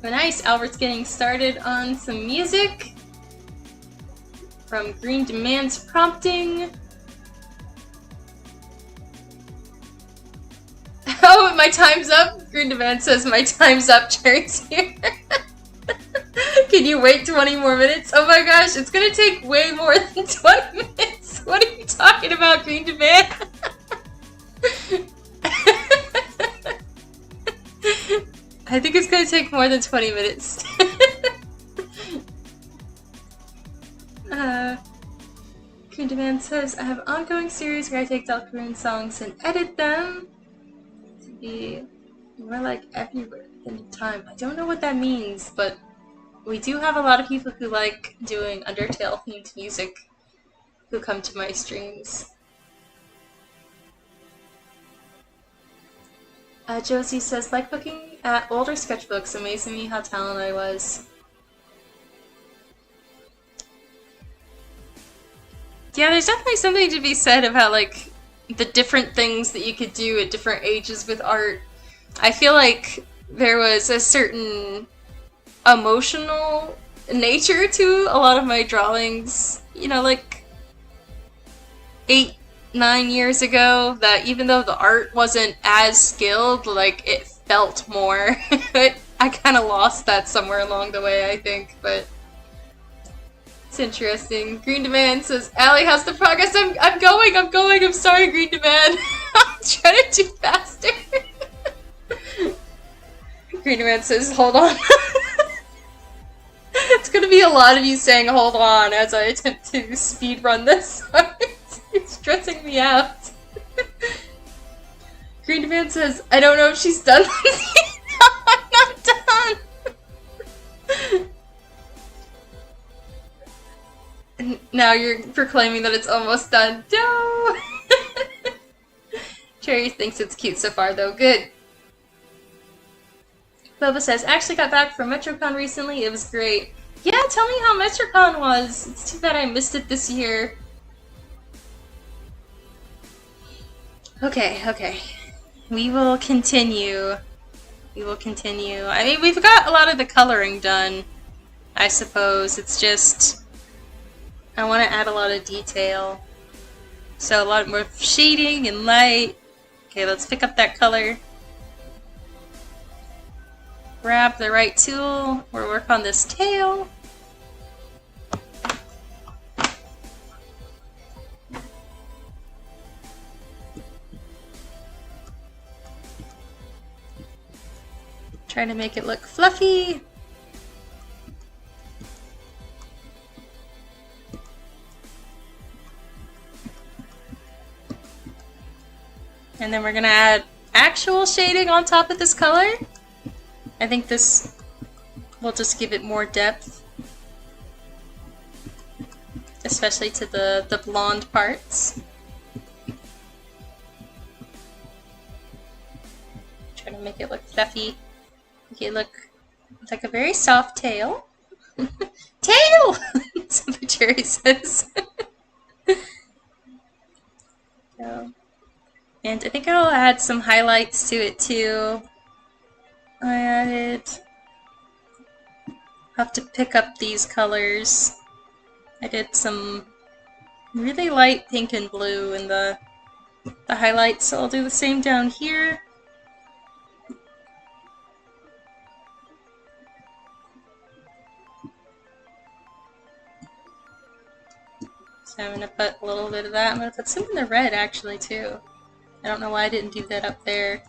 A: But nice, Albert's getting started on some music from Green Demand's prompting. Oh, my time's up? Green Demand says my time's up, Cherry's here. Can you wait 20 more minutes? Oh my gosh, it's gonna take way more than 20 minutes. What are you talking about, Green Demand? I think it's gonna take more than 20 minutes. Green Demand says, I have an ongoing series where I take Delcaroon songs and edit them to be more like everywhere in time. I don't know what that means, but we do have a lot of people who like doing Undertale themed music who come to my streams. Josie says, like looking at older sketchbooks, amazing me how talented I was. Yeah, there's definitely something to be said about like the different things that you could do at different ages with art. I feel like there was a certain emotional nature to a lot of my drawings, you know, like 8, 9 years ago, that even though the art wasn't as skilled, like it felt more. I kind of lost that somewhere along the way, I think, but it's interesting. Green Demand says, Allie, how's the progress? I'm going. I'm sorry, Green Demand. I'm trying to do faster. Green Demand says, hold on. It's gonna be a lot of you saying hold on as I attempt to speedrun this. It's stressing me out. Green Demand says, I don't know if she's done. No, I'm not done. Now you're proclaiming that it's almost done. No! Cherry thinks it's cute so far, though. Good. Boba says, actually got back from MetroCon recently. It was great. Yeah, tell me how MetroCon was. It's too bad I missed it this year. Okay. We will continue. I mean, we've got a lot of the coloring done, I suppose. It's just, I want to add a lot of detail. So a lot more shading and light. Okay, let's pick up that color. Grab the right tool. We'll work on this tail. Trying to make it look fluffy. And then we're gonna add actual shading on top of this color. I think this will just give it more depth. Especially to the blonde parts. gonna make it look fluffy. Make it look like a very soft tail. Tail! Cemetery says. So, and I think I'll add some highlights to it too. I'll have to pick up these colors. I did some really light pink and blue in the highlights, so I'll do the same down here. So I'm going to put a little bit of that. I'm going to put some in the red actually too. I don't know why I didn't do that up there.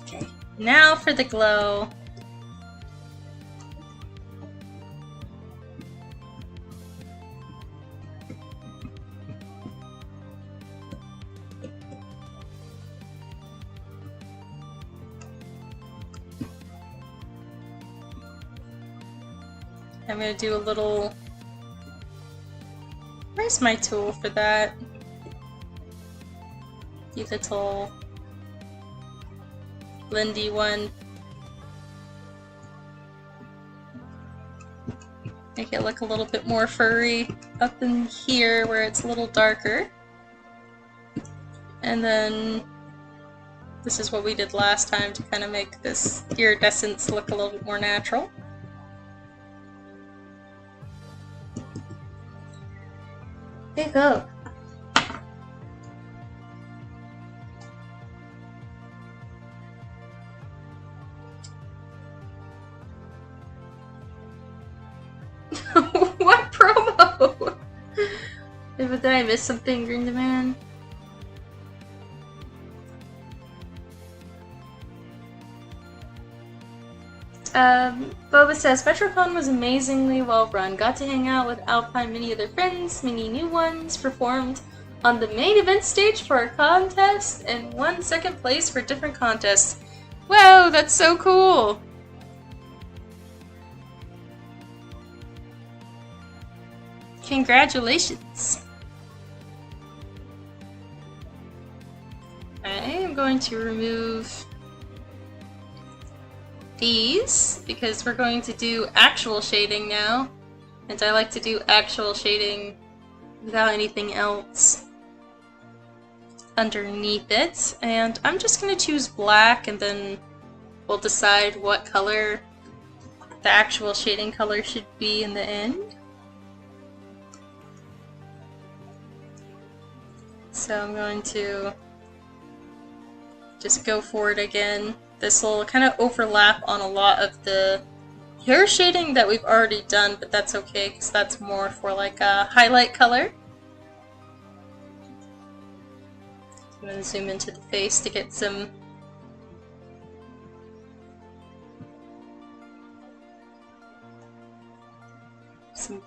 A: Okay, now for the glow. I'm going to do a little... Where's my tool for that? Do the little blendy one. Make it look a little bit more furry up in here where it's a little darker. And then this is what we did last time to kind of make this iridescence look a little bit more natural. There you go. What promo? Did I miss something, Green Demand? Boba says, Metrocon was amazingly well run. Got to hang out with Alpine, many other friends, many new ones, performed on the main event stage for a contest, and won second place for different contests. Wow, that's so cool! Congratulations! I am going to remove these because we're going to do actual shading now, and I like to do actual shading without anything else underneath it. And I'm just going to choose black, and then we'll decide what color the actual shading color should be in the end. So I'm going to just go for it again. This will kind of overlap on a lot of the hair shading that we've already done, but that's okay because that's more for like a highlight color. I'm going to zoom into the face to get some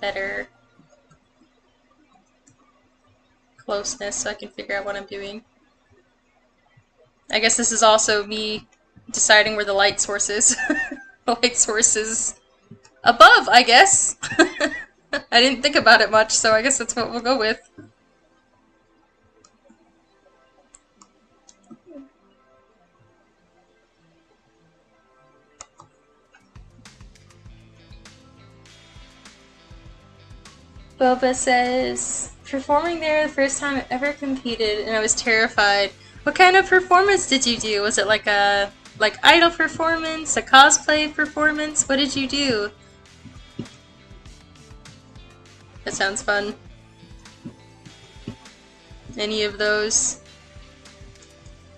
A: better closeness so I can figure out what I'm doing. I guess this is also me deciding where the light source is. The light source is above, I guess. I didn't think about it much, so I guess that's what we'll go with. Boba says, performing there the first time I ever competed, and I was terrified. What kind of performance did you do? Was it like a idol performance, a cosplay performance? What did you do? That sounds fun. Any of those?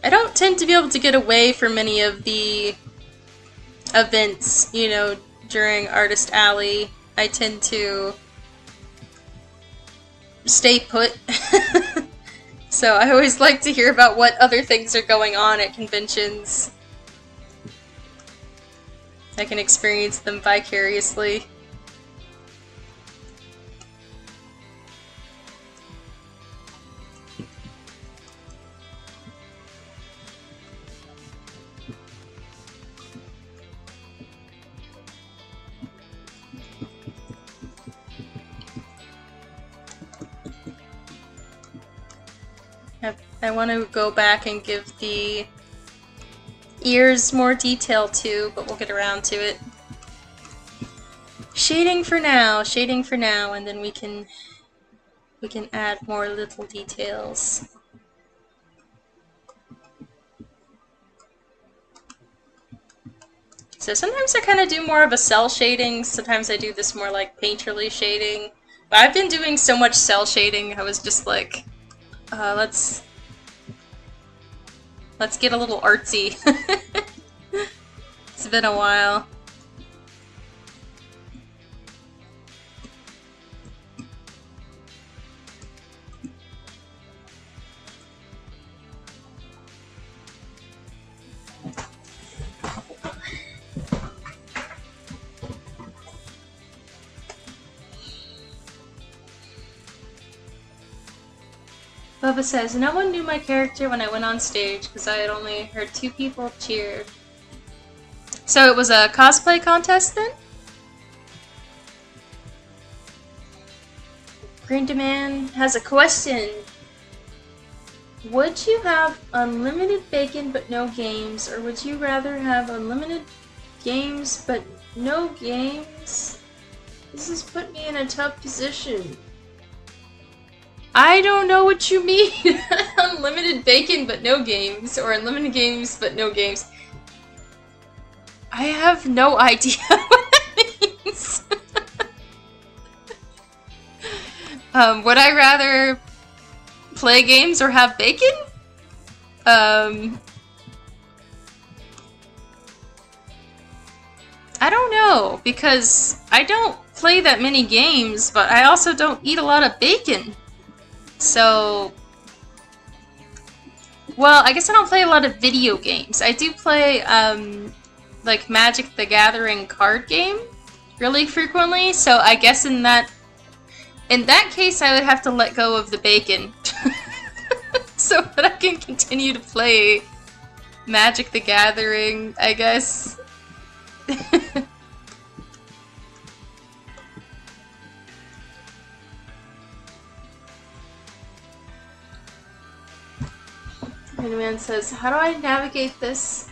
A: I don't tend to be able to get away from any of the events, you know, during Artist Alley. I tend to stay put. So I always like to hear about what other things are going on at conventions. I can experience them vicariously. I want to go back and give the ears more detail too, but we'll get around to it. Shading for now, and then we can add more little details. So sometimes I kind of do more of a cell shading, sometimes I do this more like painterly shading. But I've been doing so much cell shading, I was just like, let's get a little artsy. It's been a while. Bubba says, no one knew my character when I went on stage because I had only heard 2 people cheer. So it was a cosplay contest then? Green Demand has a question. Would you have unlimited bacon but no games, or would you rather have unlimited games but no games? This has put me in a tough position. I don't know what you mean. Unlimited bacon but no games, or unlimited games but no games. I have no idea what that means. Would I rather play games or have bacon? I don't know, because I don't play that many games, but I also don't eat a lot of bacon. So, well, I guess I don't play a lot of video games. I do play, like Magic the Gathering card game really frequently, so I guess in that case I would have to let go of the bacon so that I can continue to play Magic the Gathering, I guess. And the man says, how do I navigate this?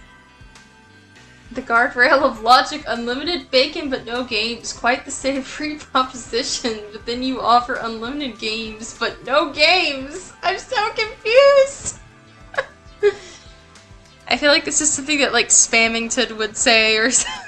A: The guardrail of logic, unlimited bacon but no games. Quite the savory proposition, but then you offer unlimited games but no games. I'm so confused. I feel like this is something that like Spammington would say or something.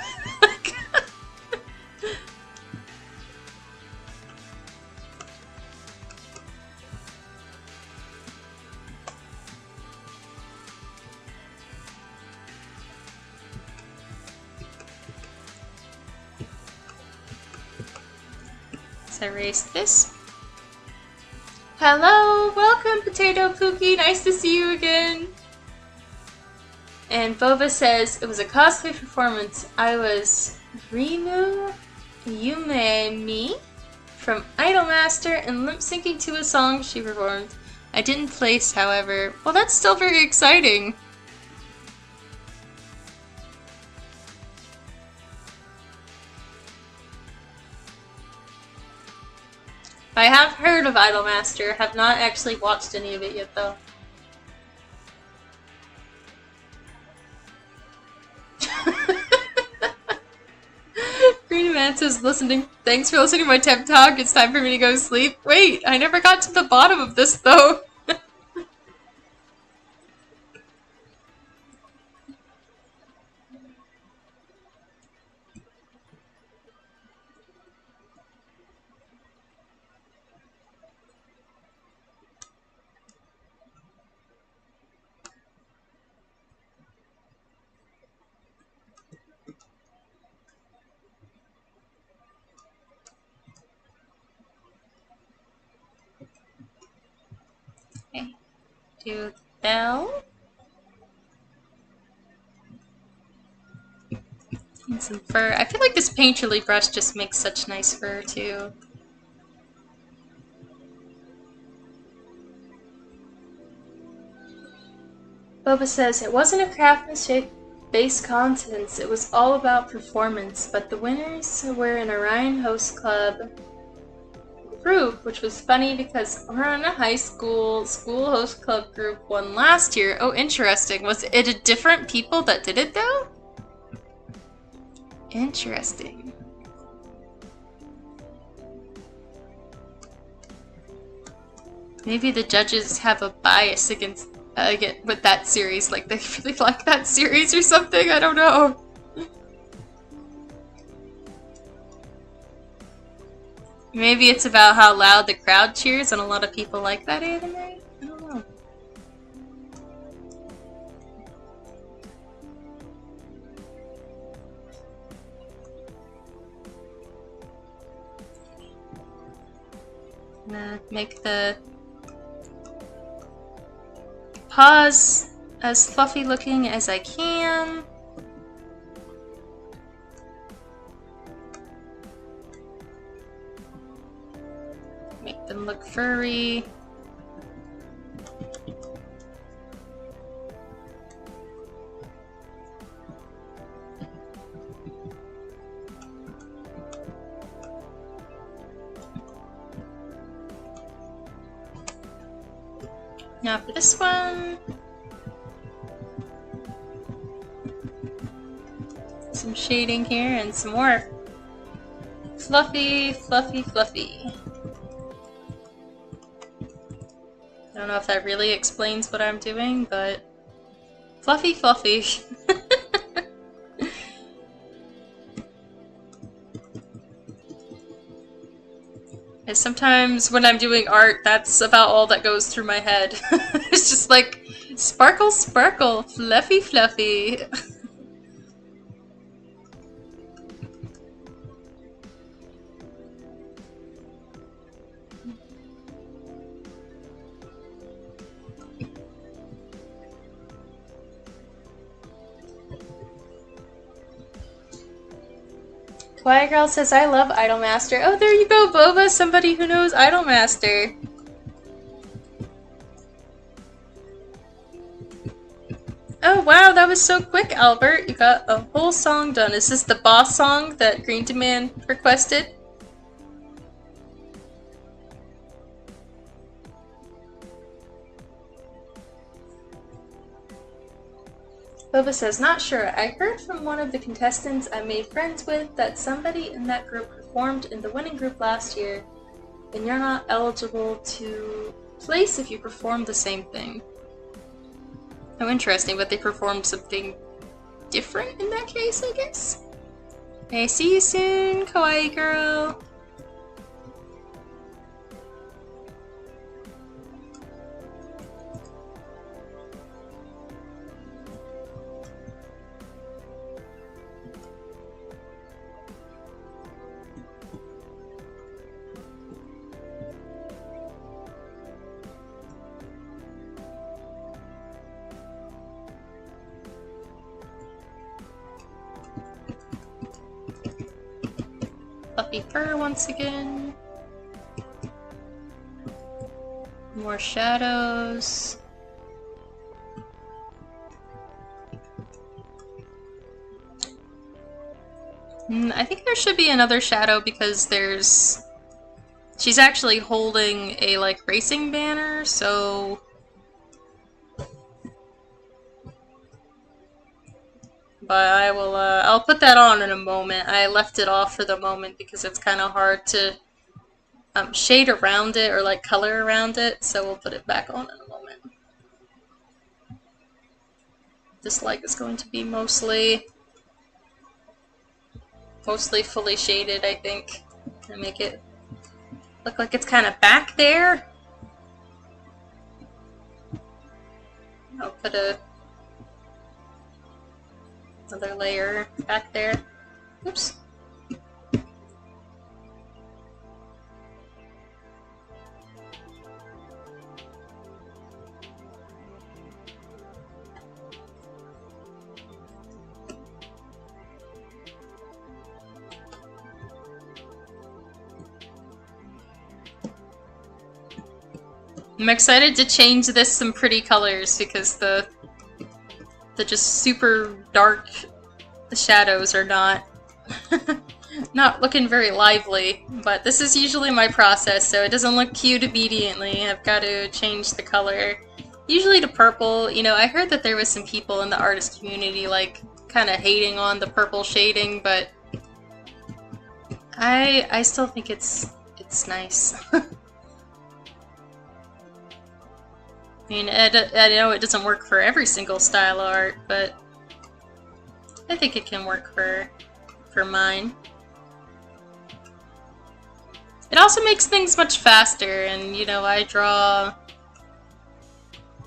A: Erase this. Hello, welcome Potato Pookie, nice to see you again. And Boba says, it was a cosplay performance. I was Rimu Yumemi from Idolmaster and lip syncing to a song she performed. I didn't place, however. Well, that's still very exciting. I have heard of Idolmaster, have not actually watched any of it yet though. Green Man says, thanks for listening to my TED Talk, it's time for me to go to sleep. Wait, I never got to the bottom of this though. Okay, do the bell. And some fur. I feel like this painterly brush just makes such nice fur too. Boba says, it wasn't a craftsmanship-based contest, it was all about performance, but the winners were an Orion Host Club group, which was funny because we're in a high school host club group one last year. Oh, interesting. Was it a different people that did it though? Interesting. Maybe the judges have a bias against with that series, like they really like that series or something. I don't know. Maybe it's about how loud the crowd cheers, and a lot of people like that anime. I don't know. I'm gonna make the paws as fluffy looking as I can. Make them look furry. Now for this one. Some shading here and some more fluffy, fluffy, fluffy. I don't know if that really explains what I'm doing, but fluffy, fluffy. And sometimes when I'm doing art, that's about all that goes through my head. It's just like, sparkle, sparkle, fluffy, fluffy. Kawaii Girl says, I love Idolmaster. Oh, there you go, Boba, somebody who knows Idolmaster. Oh, wow, that was so quick, Albert. You got a whole song done. Is this the boss song that Green Demand requested? Boba says, not sure. I heard from one of the contestants I made friends with that somebody in that group performed in the winning group last year, and you're not eligible to place if you perform the same thing. Oh, interesting, but they performed something different in that case, I guess? Okay, see you soon, Kawaii Girl! Fluffy fur once again. More shadows. I think there should be another shadow because there's... She's actually holding a, like, racing banner, so... But I will, I'll put that on in a moment. I left it off for the moment because it's kind of hard to shade around it or like color around it, so we'll put it back on in a moment. This light is going to be mostly fully shaded, I think, and make it look like it's kind of back there. I'll put another layer back there. Oops. I'm excited to change this some pretty colors because the just super dark shadows are not not looking very lively, but this is usually my process, so it doesn't look cute immediately. I've got to change the color, usually to purple. You know, I heard that there was some people in the artist community, like, kind of hating on the purple shading, but I still think it's nice. I mean, I know it doesn't work for every single style of art, but I think it can work for mine. It also makes things much faster, and you know, I draw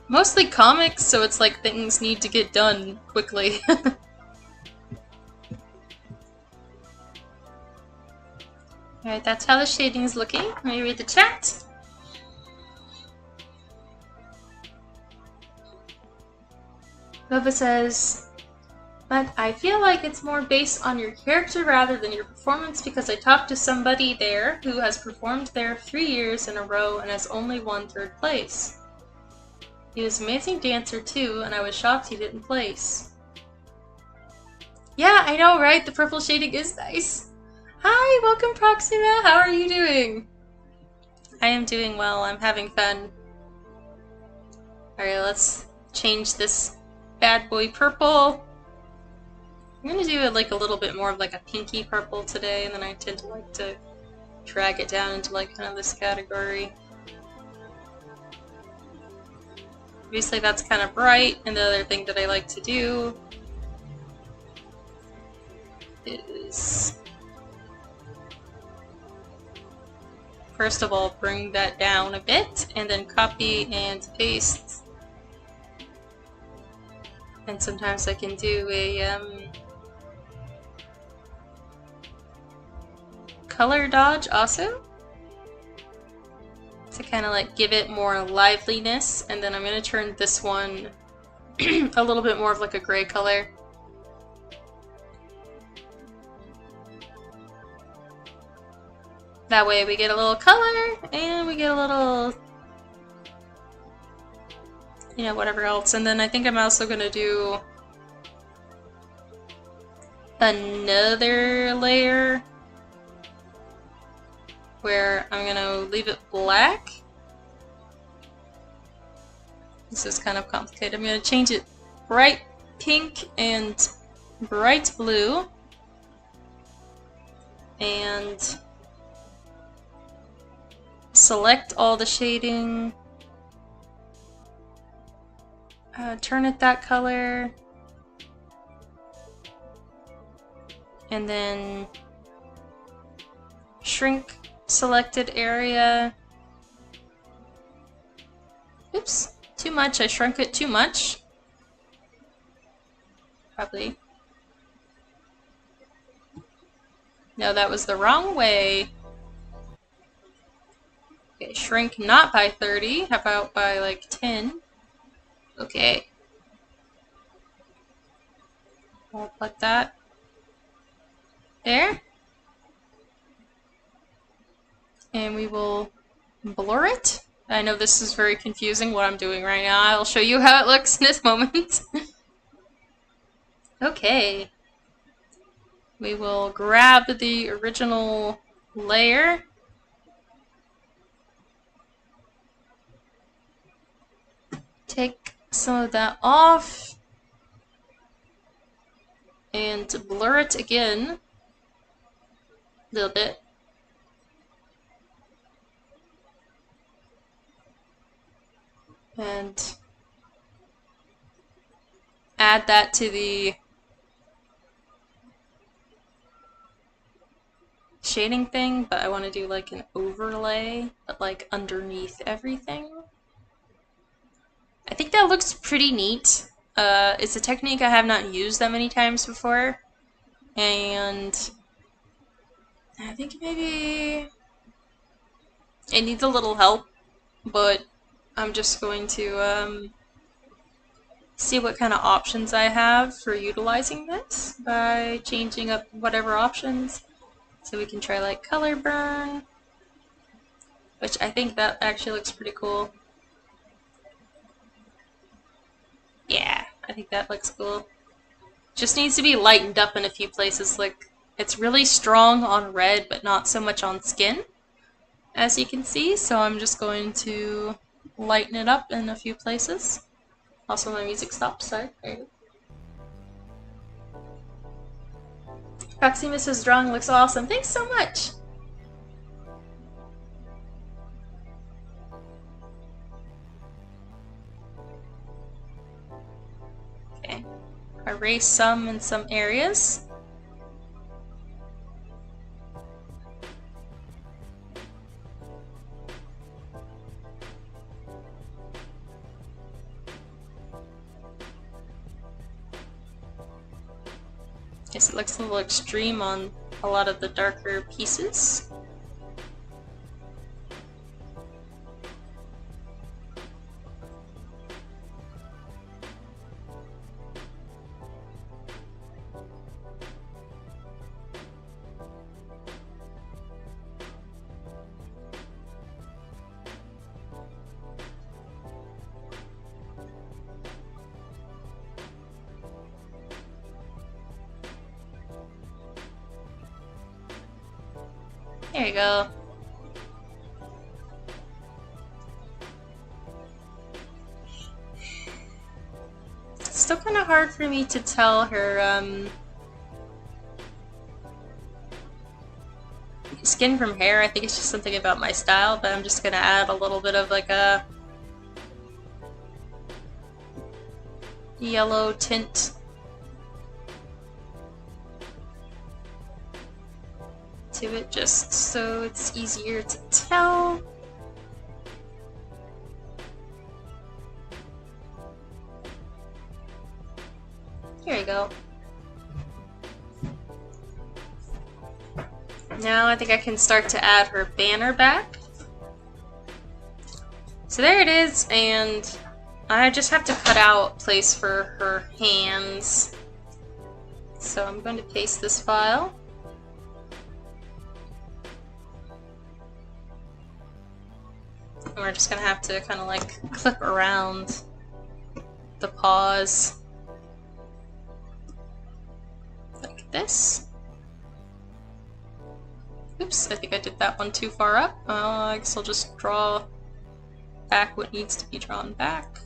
A: mostly comics, so it's like things need to get done quickly. Alright, that's how the shading is looking. Let me read the chat. Bubba says, but I feel like it's more based on your character rather than your performance because I talked to somebody there who has performed there 3 years in a row and has only won 3rd place. He was an amazing dancer too, and I was shocked he didn't place. Yeah, I know, right? The purple shading is nice. Hi, welcome Proxima. How are you doing? I am doing well. I'm having fun. Alright, let's change this bad boy purple. I'm gonna do like a little bit more of like a pinky purple today, and then I tend to like to drag it down into like kind of this category. Obviously that's kind of bright, and the other thing that I like to do is first of all bring that down a bit, and then copy and paste. And sometimes I can do a color dodge also to kind of like give it more liveliness, and then I'm going to turn this one a little bit more of like a gray color. That way we get a little color and we get a little, you know, whatever else. And then I think I'm also going to do another layer where I'm going to leave it black. This is kind of complicated. I'm going to change it bright pink and bright blue. And select all the shading. Turn it that color. And then shrink selected area. Oops, too much. I shrunk it too much. Probably. No, that was the wrong way. Okay, shrink not by 30. How about by like 10? Okay. I'll put that there. And we will blur it. I know this is very confusing what I'm doing right now. I'll show you how it looks in this moment. Okay. We will grab the original layer. Take some of that off. And blur it again. A little bit. And add that to the shading thing, but I want to do like an overlay, but like underneath everything. I think that looks pretty neat. It's a technique I have not used that many times before, and I think maybe it needs a little help, but I'm just going to see what kind of options I have for utilizing this by changing up whatever options. So we can try like color burn, which I think that actually looks pretty cool. Yeah, I think that looks cool. Just needs to be lightened up in a few places, like It's really strong on red, but not so much on skin, as you can see, so I'm just going to lighten it up in a few places. Also, my music stopped, sorry. There you go. Proximus's drawing looks awesome. Thanks so much! Okay. Erase some in some areas. Guess it looks a little extreme on a lot of the darker pieces. There you go. It's still kind of hard for me to tell her skin from hair. I think it's just something about my style, but I'm just gonna add a little bit of like a yellow tint to it just so it's easier to tell. Here we go. Now I think I can start to add her banner back. So there it is, and I just have to cut out a place for her hands. So I'm going to paste this file. And we're just gonna have to kind of like clip around the paws like this. Oops, I think I did that one too far up. I guess I'll just draw back what needs to be drawn back.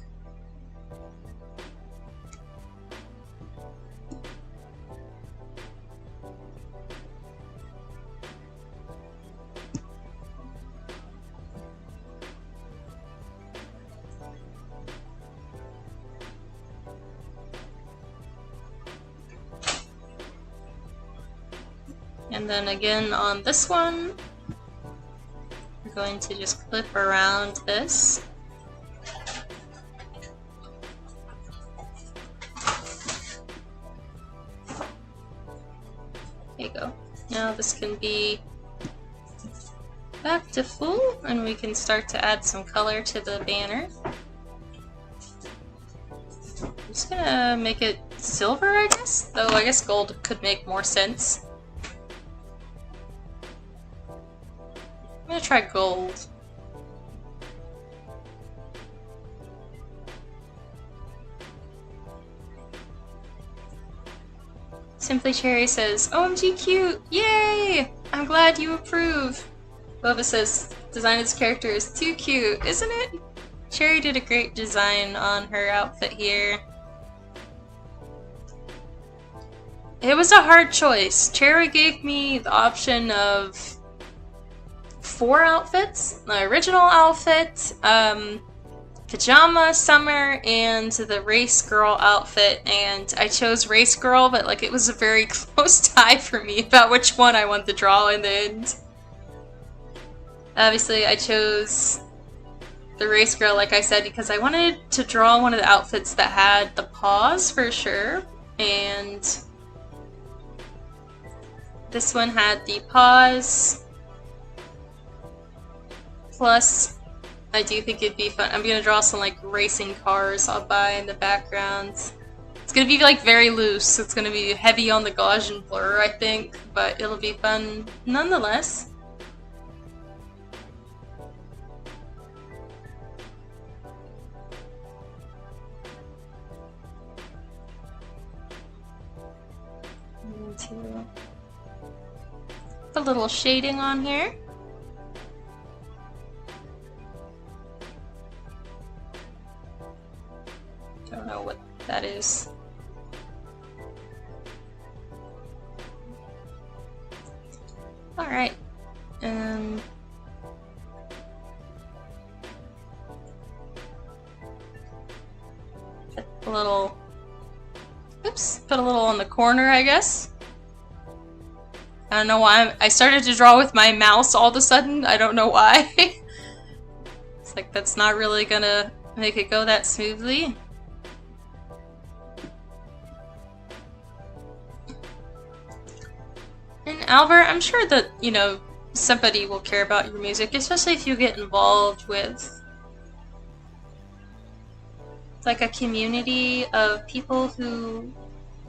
A: And then again on this one, we're going to just clip around this. There you go. Now this can be back to full, and we can start to add some color to the banner. I'm just gonna make it silver, I guess? Though I guess gold could make more sense. I'm gonna try gold. Simply Cherry says, OMG cute! Yay! I'm glad you approve! Boba says, design of this character is too cute, isn't it? Cherry did a great design on her outfit here. It was a hard choice. Cherry gave me the option of 4 outfits. The original outfit, pajama, summer, and the race girl outfit, and I chose race girl, but like it was a very close tie for me about which one I wanted to draw in the end. Obviously I chose the race girl, like I said, because I wanted to draw one of the outfits that had the paws for sure, and this one had the paws. Plus, I do think it'd be fun. I'm gonna draw some like racing cars I'll buy in the background. It's gonna be like very loose. It's gonna be heavy on the Gaussian blur, I think, but it'll be fun nonetheless. Put a little shading on here. Don't know what that is. Alright. Put a little... Oops. Put a little on the corner, I guess. I don't know why I started to draw with my mouse all of a sudden. I don't know why. It's like that's not really gonna make it go that smoothly. And Albert, I'm sure that, you know, somebody will care about your music, especially if you get involved with like a community of people who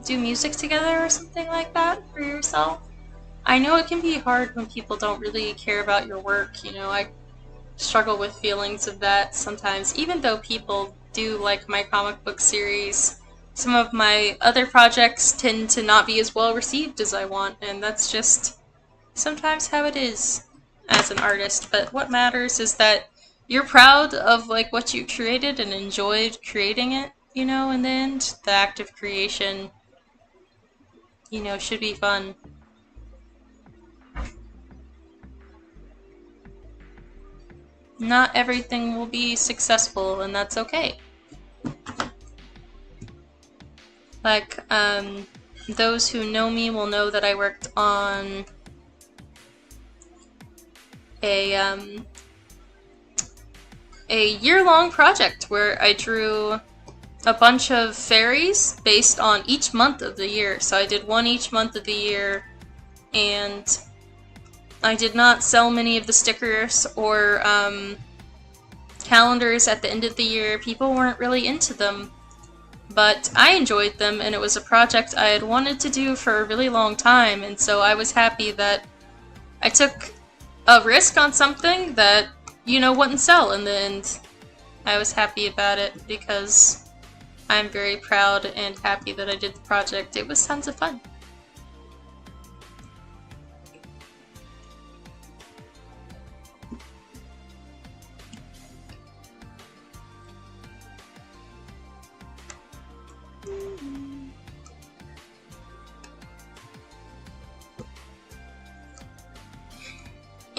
A: do music together or something like that for yourself. I know it can be hard when people don't really care about your work, you know, I struggle with feelings of that sometimes, even though people do like my comic book series. Some of my other projects tend to not be as well received as I want, and that's just sometimes how it is as an artist. But what matters is that you're proud of like what you created and enjoyed creating it, you know, in the end. The act of creation, you know, should be fun. Not everything will be successful, and that's okay. Like, those who know me will know that I worked on a year-long project where I drew a bunch of fairies based on each month of the year. So I did one each month of the year, and I did not sell many of the stickers or calendars at the end of the year. People weren't really into them. But I enjoyed them, and it was a project I had wanted to do for a really long time, and so I was happy that I took a risk on something that, you know, wouldn't sell in the end. I was happy about it because I'm very proud and happy that I did the project. It was tons of fun.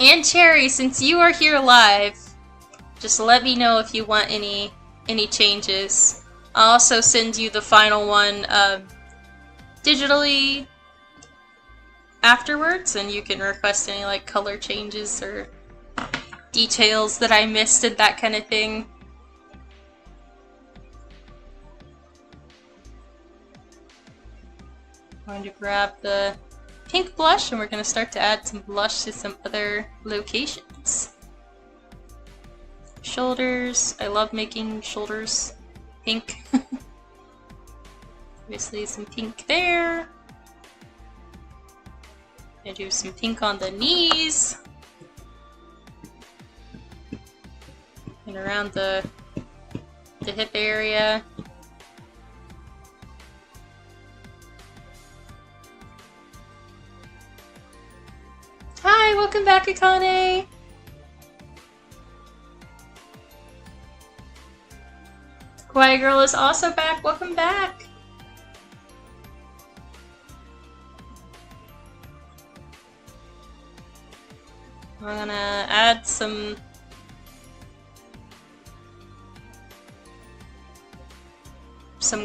A: And Cherry, since you are here live, just let me know if you want any changes. I'll also send you the final one digitally afterwards, and you can request any like color changes or details that I missed and that kind of thing. I'm going to grab the pink blush, and we're going to start to add some blush to some other locations. Shoulders. I love making shoulders pink. Obviously some pink there. Gonna do some pink on the knees. And around the hip area. Hi, welcome back, Akane! Kawaii Girl is also back, welcome back! I'm gonna add some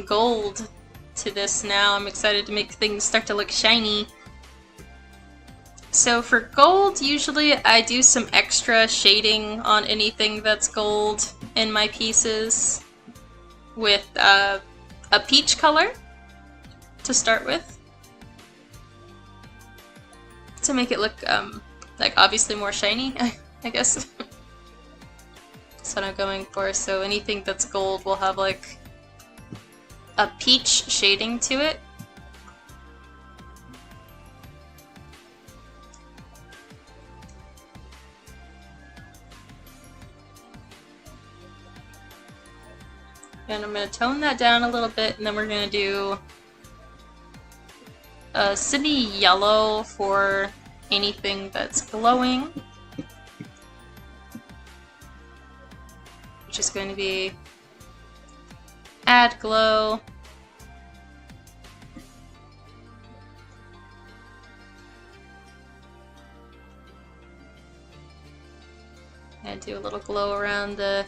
A: gold to this now. I'm excited to make things start to look shiny. So for gold, usually I do some extra shading on anything that's gold in my pieces with a peach color to start with, to make it look like obviously more shiny, I guess. That's what I'm going for. So anything that's gold will have like a peach shading to it. And I'm going to tone that down a little bit, and then we're going to do a semi-yellow for anything that's glowing, which is going to be add glow. And do a little glow around the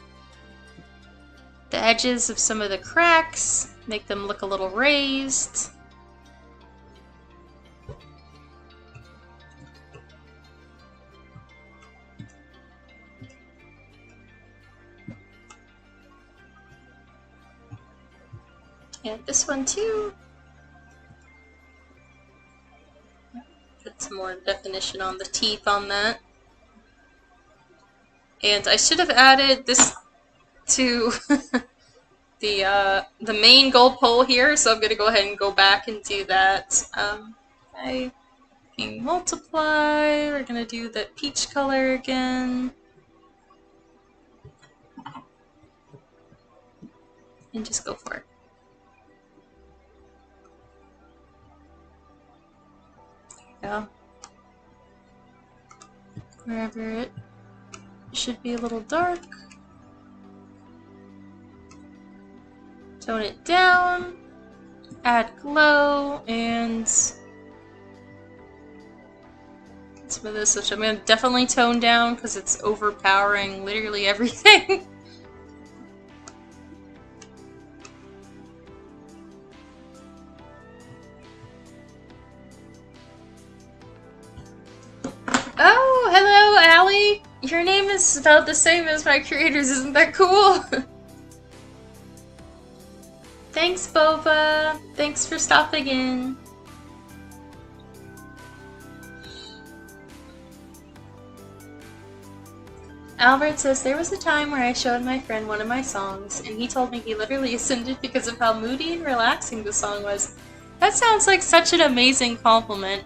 A: edges of some of the cracks, make them look a little raised. And this one too. Put some more definition on the teeth on that. And I should have added this to the main gold pole here, so I'm gonna go ahead and go back and do that. I can multiply. We're gonna do the peach color again. And just go for it. Yeah. Wherever it should be a little dark. Tone it down. Add glow and some of this, which I'm going to definitely tone down because it's overpowering literally everything. Oh, hello, Allie! Your name is spelled the same as my creator's, isn't that cool? Thanks, Boba! Thanks for stopping in. Albert says, there was a time where I showed my friend one of my songs, and he told me he literally ascended because of how moody and relaxing the song was. That sounds like such an amazing compliment.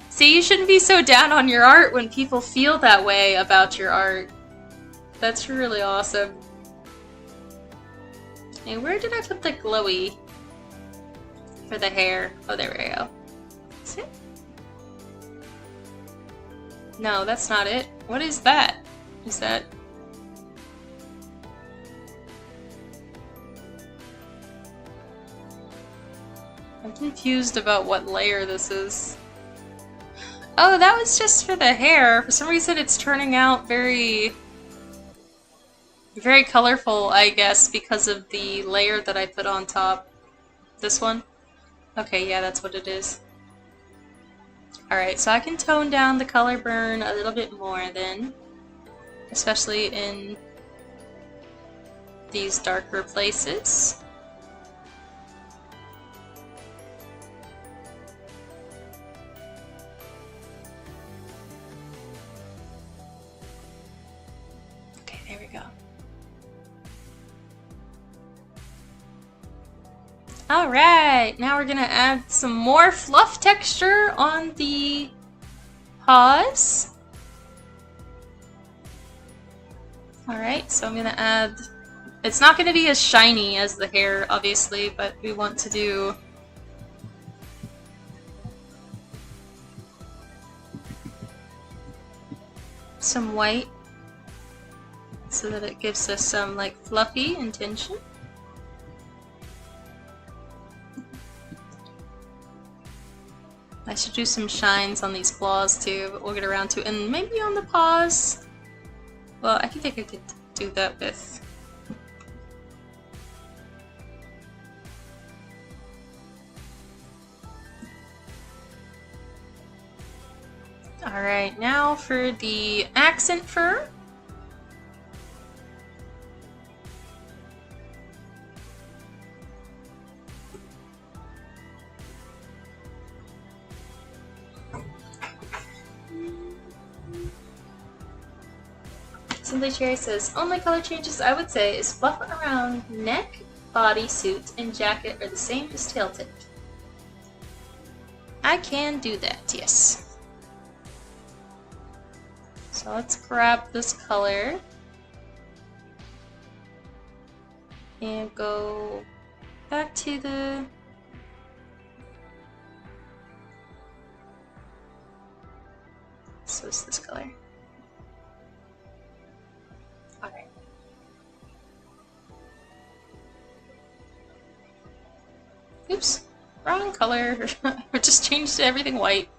A: See, you shouldn't be so down on your art when people feel that way about your art. That's really awesome. Hey, where did I put the glowy for the hair? Oh, there we go. Is it? No, that's not it. What is that? Is that... I'm confused about what layer this is. Oh, that was just for the hair. For some reason it's turning out very colorful, I guess, because of the layer that I put on top. This one? Okay, yeah, that's what it is. Alright, so I can tone down the color burn a little bit more then. Especially in these darker places. Okay, there we go. Alright, now we're gonna add some more fluff texture on the paws. Alright, so I'm gonna add... It's not gonna be as shiny as the hair, obviously, but we want to do... some white, so that it gives us some, like, fluffy intention. I should do some shines on these claws too, but we'll get around to it. And maybe on the paws. Well, I think I could do that with... Alright, now for the accent fur. Simply Cherry says, only color changes I would say is fluff around neck, body, suit, and jacket are the same as tail tip. I can do that, yes. So let's grab this color and go back to the . Oops, wrong color. I just changed everything white.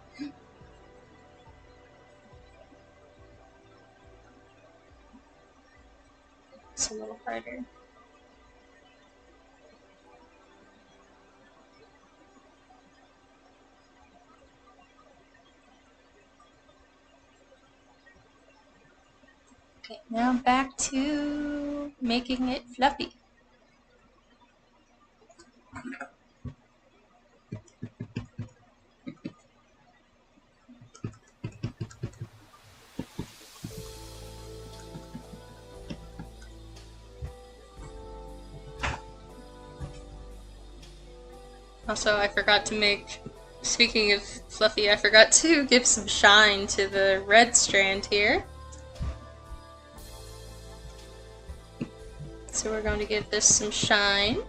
A: It's a little harder. Okay, now back to making it fluffy. Also, I forgot to make, speaking of fluffy, I forgot to give some shine to the red strand here. So we're going to give this some shine.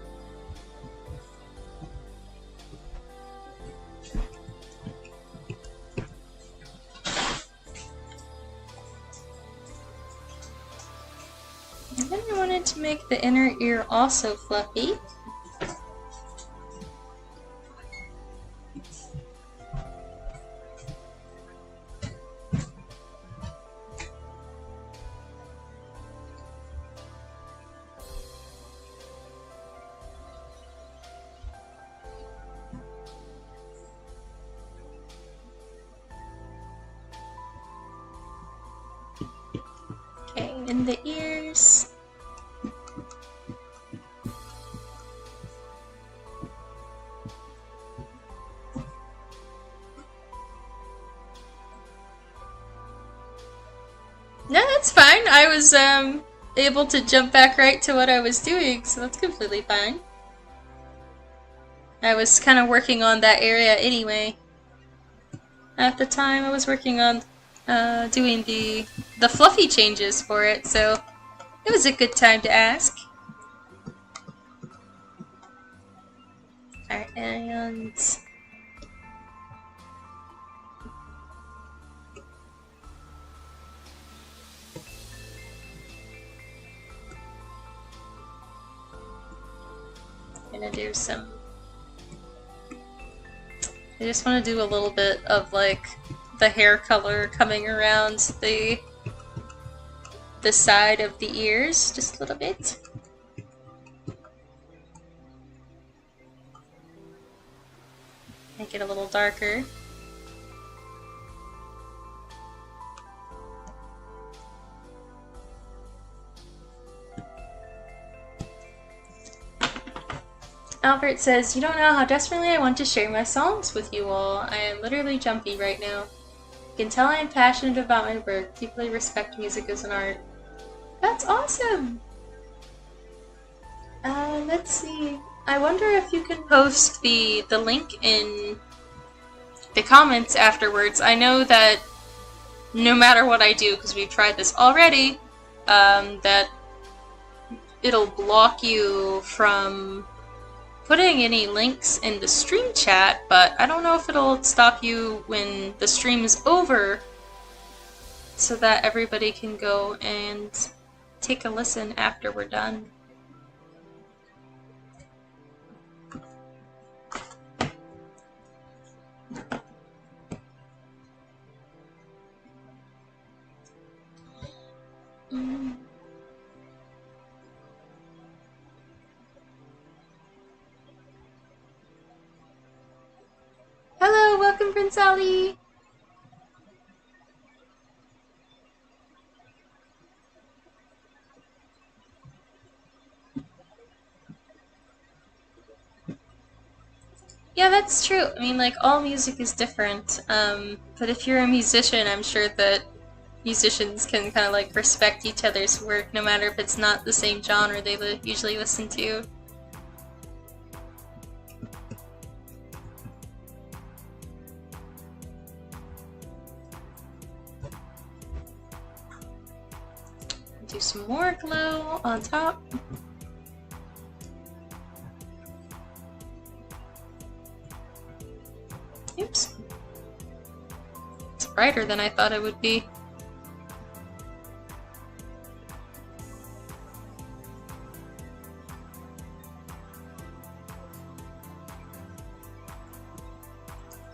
A: And then I wanted to make the inner ear also fluffy. Okay, in the ears. No, that's fine. I was able to jump back right to what I was doing, so that's completely fine. I was kind of working on that area anyway. At the time, I was working on doing the fluffy changes for it, so it was a good time to ask. Alright, and I'm gonna do some. I just want to do a little bit of like the hair color coming around the side of the ears, just a little bit. Make it a little darker. Albert says, "You don't know how desperately I want to share my songs with you all. I am literally jumpy right now. You can tell I am passionate about my work, deeply respect music as an art." That's awesome! Let's see. I wonder if you can post the link in the comments afterwards. I know that no matter what I do, because we've tried this already, that it'll block you from putting any links in the stream chat, but I don't know if it'll stop you when the stream is over so that everybody can go and take a listen after we're done. Hello, welcome Prince Ali! Yeah, that's true. I mean, like, all music is different, but if you're a musician, I'm sure that musicians can kind of, like, respect each other's work, no matter if it's not the same genre they usually listen to. Do some more glow on top. Oops. It's brighter than I thought it would be.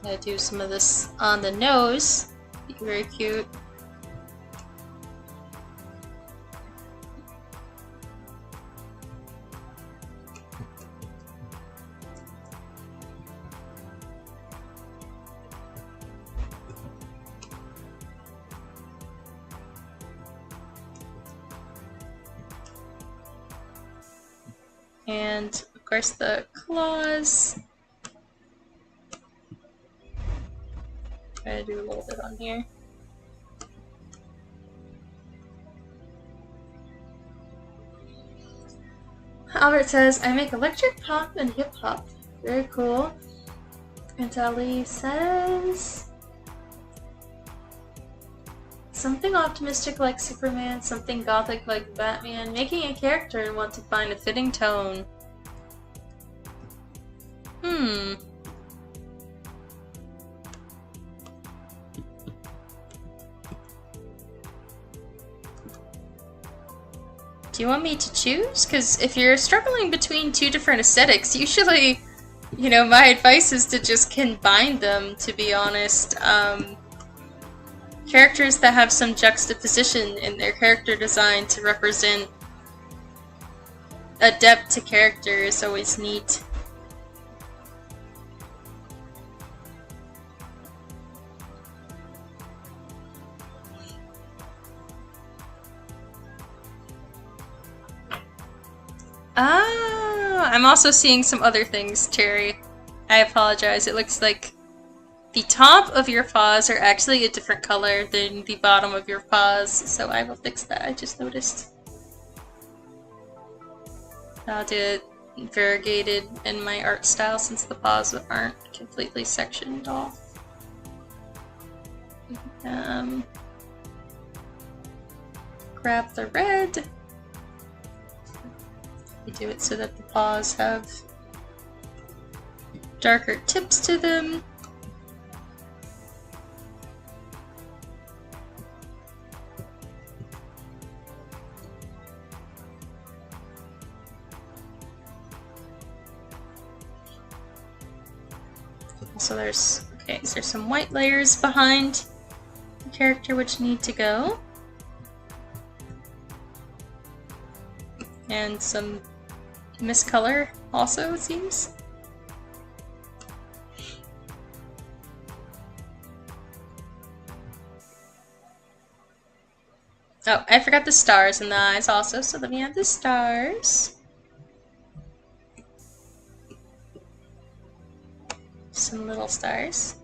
A: gonna do some of this on the nose. Be very cute. And of course the claws. Try to do a little bit on here. Albert says, I make electric pop and hip hop. Very cool. And Ali says, something optimistic like Superman, something gothic like Batman, making a character and want to find a fitting tone. Do you want me to choose? Because if you're struggling between two different aesthetics, usually, you know, my advice is to just combine them, to be honest. Characters that have some juxtaposition in their character design to represent a depth to character is always neat. Ah, I'm also seeing some other things, Cherry. I apologize. It looks like the top of your paws are actually a different color than the bottom of your paws, so I will fix that. I just noticed. I'll do it variegated in my art style since the paws aren't completely sectioned off. Grab the red. You do it so that the paws have darker tips to them. So there's some white layers behind the character which need to go. And some miscolor also, it seems. Oh, I forgot the stars in the eyes also, so let me add the stars. Some little stars.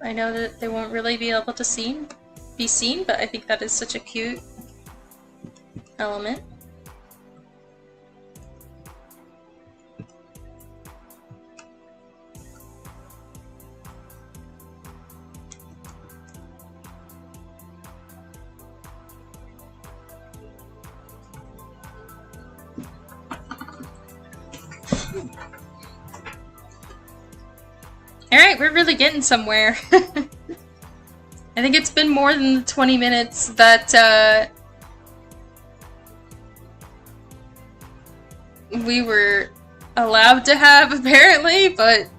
A: I know that they won't really be able to be seen, but I think that is such a cute element. Alright, we're really getting somewhere. I think it's been more than the 20 minutes that we were allowed to have, apparently, but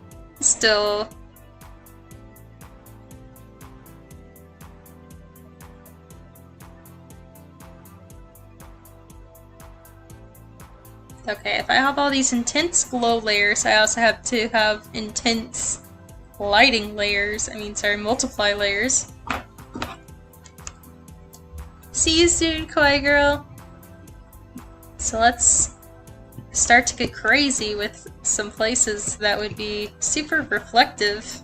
A: still. Okay, if I have all these intense glow layers, I also have to have intense lighting layers. Multiply layers. See you soon, Kawaii Girl! So let's start to get crazy with some places that would be super reflective.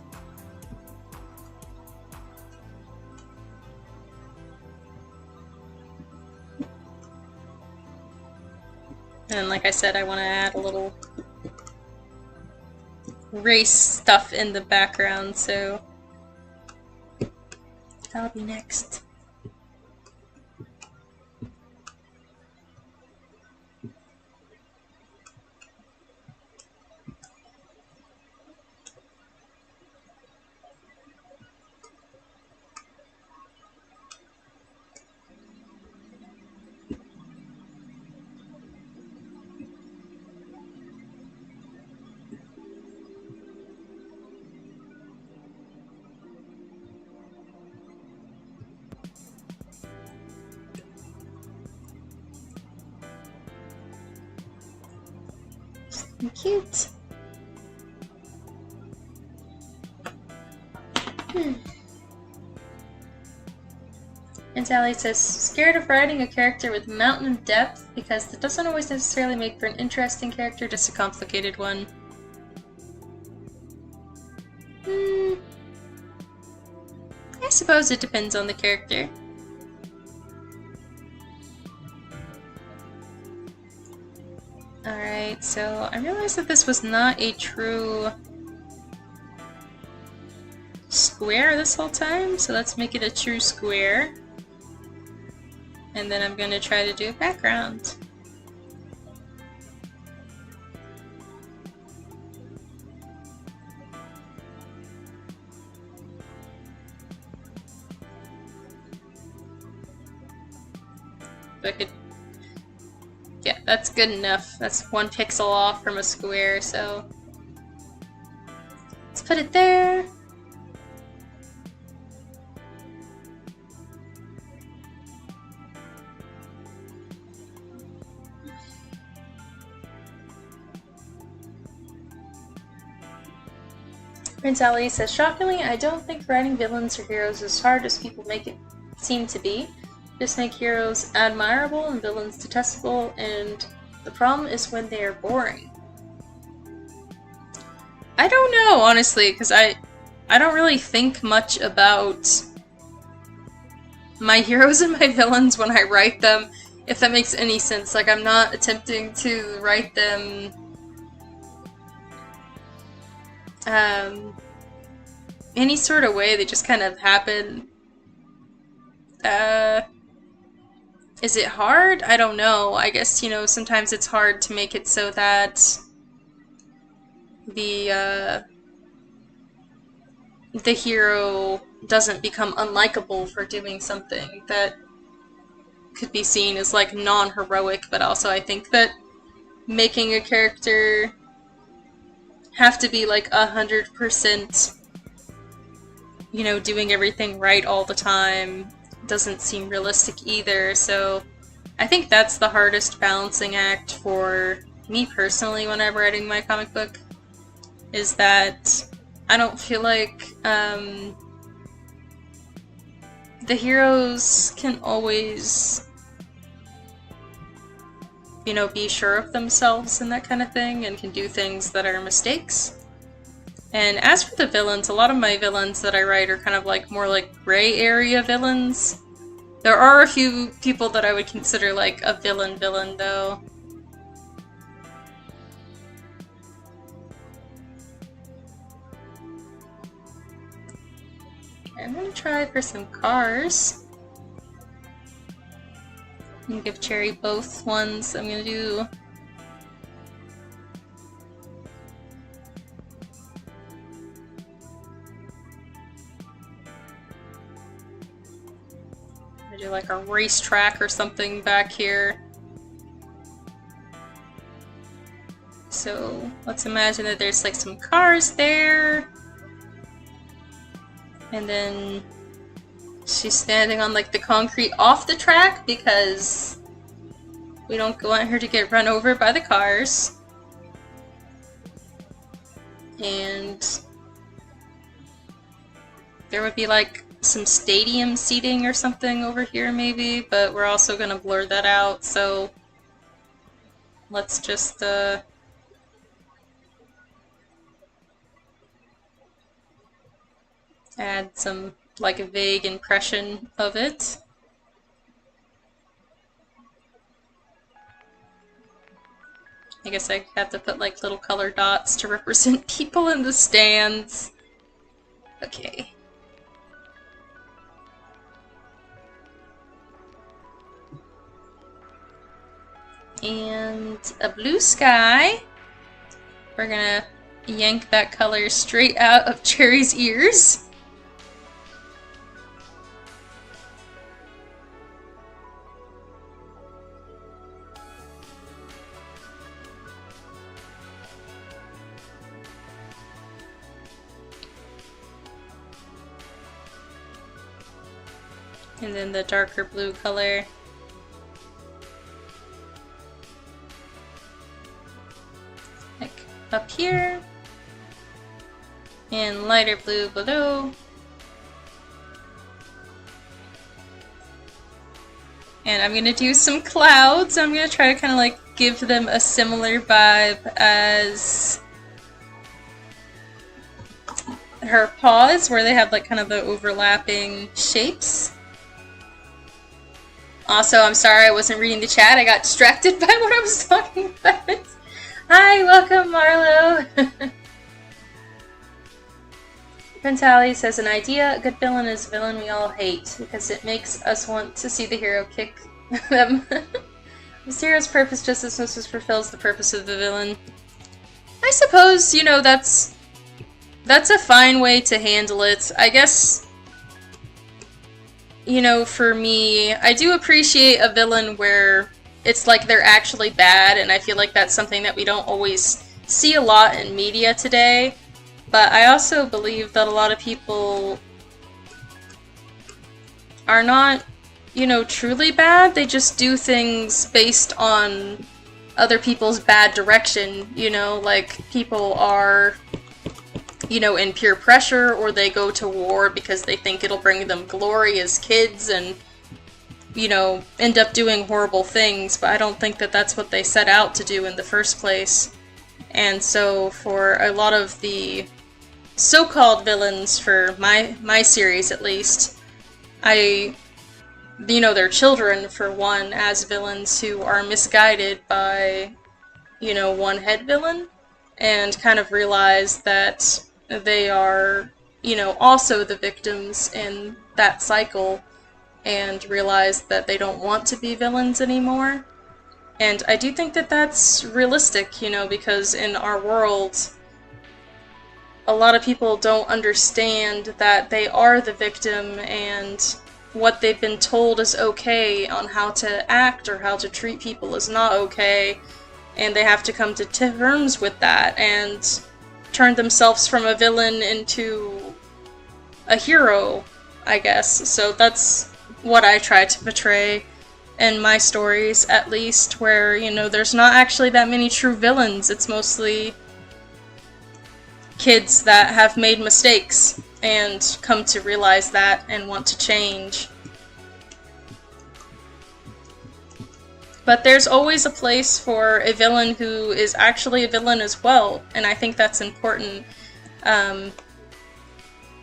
A: And like I said, I want to add a little race stuff in the background, so that'll be next. Cute. And Allie says, scared of writing a character with mountain depth because it doesn't always necessarily make for an interesting character, just a complicated one. I suppose it depends on the character. Alright, so I realized that this was not a true square this whole time, so let's make it a true square. And then I'm gonna try to do a background. I could... Yeah, that's good enough. That's 1 pixel off from a square, so... Let's put it there. Prince Ali says, shockingly, I don't think writing villains or heroes is as hard as people make it seem to be. Just make heroes admirable and villains detestable, and the problem is when they are boring. I don't know, honestly, because I don't really think much about my heroes and my villains when I write them, if that makes any sense. Like, I'm not attempting to write them any sort of way. They just kind of happen. Is it hard? I don't know. I guess, you know, sometimes it's hard to make it so that the hero doesn't become unlikable for doing something that could be seen as, like, non-heroic, but also I think that making a character have to be, like, 100%, you know, doing everything right all the time doesn't seem realistic either, so I think that's the hardest balancing act for me personally when I'm writing my comic book, is that I don't feel like the heroes can always, you know, be sure of themselves and that kind of thing, and can do things that are mistakes. And as for the villains, a lot of my villains that I write are kind of like more like gray area villains. There are a few people that I would consider like a villain though. I'm gonna try for some cars. I'm gonna give Cherry both ones. I'm gonna do... like a racetrack or something back here. So let's imagine that there's like some cars there. And then she's standing on like the concrete off the track because we don't want her to get run over by the cars. And there would be like some stadium seating or something over here maybe, but we're also gonna blur that out, so let's just add some like a vague impression of it. I guess I have to put like little color dots to represent people in the stands. Okay. And a blue sky. We're gonna yank that color straight out of Cherry's ears. And then the darker blue color. Like up here. And lighter blue below. And I'm gonna do some clouds. I'm gonna try to kind of like give them a similar vibe as her paws, where they have like kind of the overlapping shapes. Also, I'm sorry I wasn't reading the chat. I got distracted by what I was talking about. Hi, welcome, Marlo. Prince Allie says, an idea, a good villain is a villain we all hate, because it makes us want to see the hero kick them. The hero's purpose just as much as fulfills the purpose of the villain. I suppose, you know, that's a fine way to handle it. I guess, you know, for me, I do appreciate a villain where it's like they're actually bad, and I feel like that's something that we don't always see a lot in media today. But I also believe that a lot of people are not, you know, truly bad. They just do things based on other people's bad direction, you know, like people are, you know, in peer pressure, or they go to war because they think it'll bring them glory as kids and, you know, end up doing horrible things, but I don't think that that's what they set out to do in the first place. And so for a lot of the so-called villains, for my series at least, you know, they're children for one, as villains who are misguided by, you know, one head villain, and kind of realize that they are, you know, also the victims in that cycle, and realize that they don't want to be villains anymore. And I do think that that's realistic, you know, because in our world, a lot of people don't understand that they are the victim, and what they've been told is okay on how to act or how to treat people is not okay, and they have to come to terms with that and turn themselves from a villain into a hero, I guess. So that's what I try to portray in my stories, at least, where, you know, there's not actually that many true villains. It's mostly kids that have made mistakes and come to realize that and want to change. But there's always a place for a villain who is actually a villain as well, and I think that's important.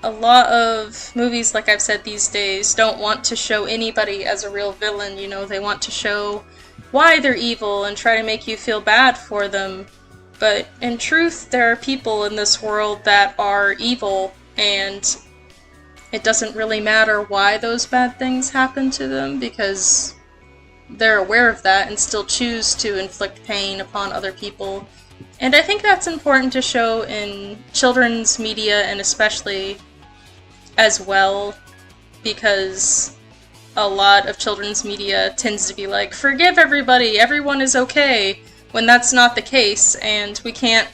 A: A lot of movies, like I've said these days, don't want to show anybody as a real villain, you know, they want to show why they're evil and try to make you feel bad for them. But in truth, there are people in this world that are evil, and it doesn't really matter why those bad things happen to them, because they're aware of that and still choose to inflict pain upon other people. And I think that's important to show in children's media, and especially as well, because a lot of children's media tends to be like, forgive everybody, everyone is okay, when that's not the case, and we can't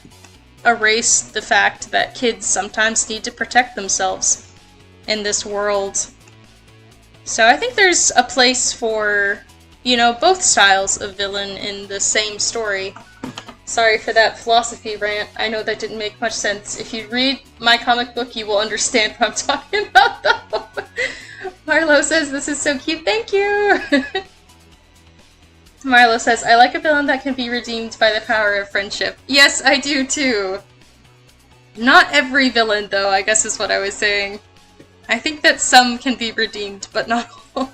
A: erase the fact that kids sometimes need to protect themselves in this world. So I think there's a place for, you know, both styles of villain in the same story. Sorry for that philosophy rant. I know that didn't make much sense. If you read my comic book, you will understand what I'm talking about, though. Marlo says, this is so cute. Thank you! Marlo says, I like a villain that can be redeemed by the power of friendship. Yes, I do too. Not every villain, though, I guess is what I was saying. I think that some can be redeemed, but not all.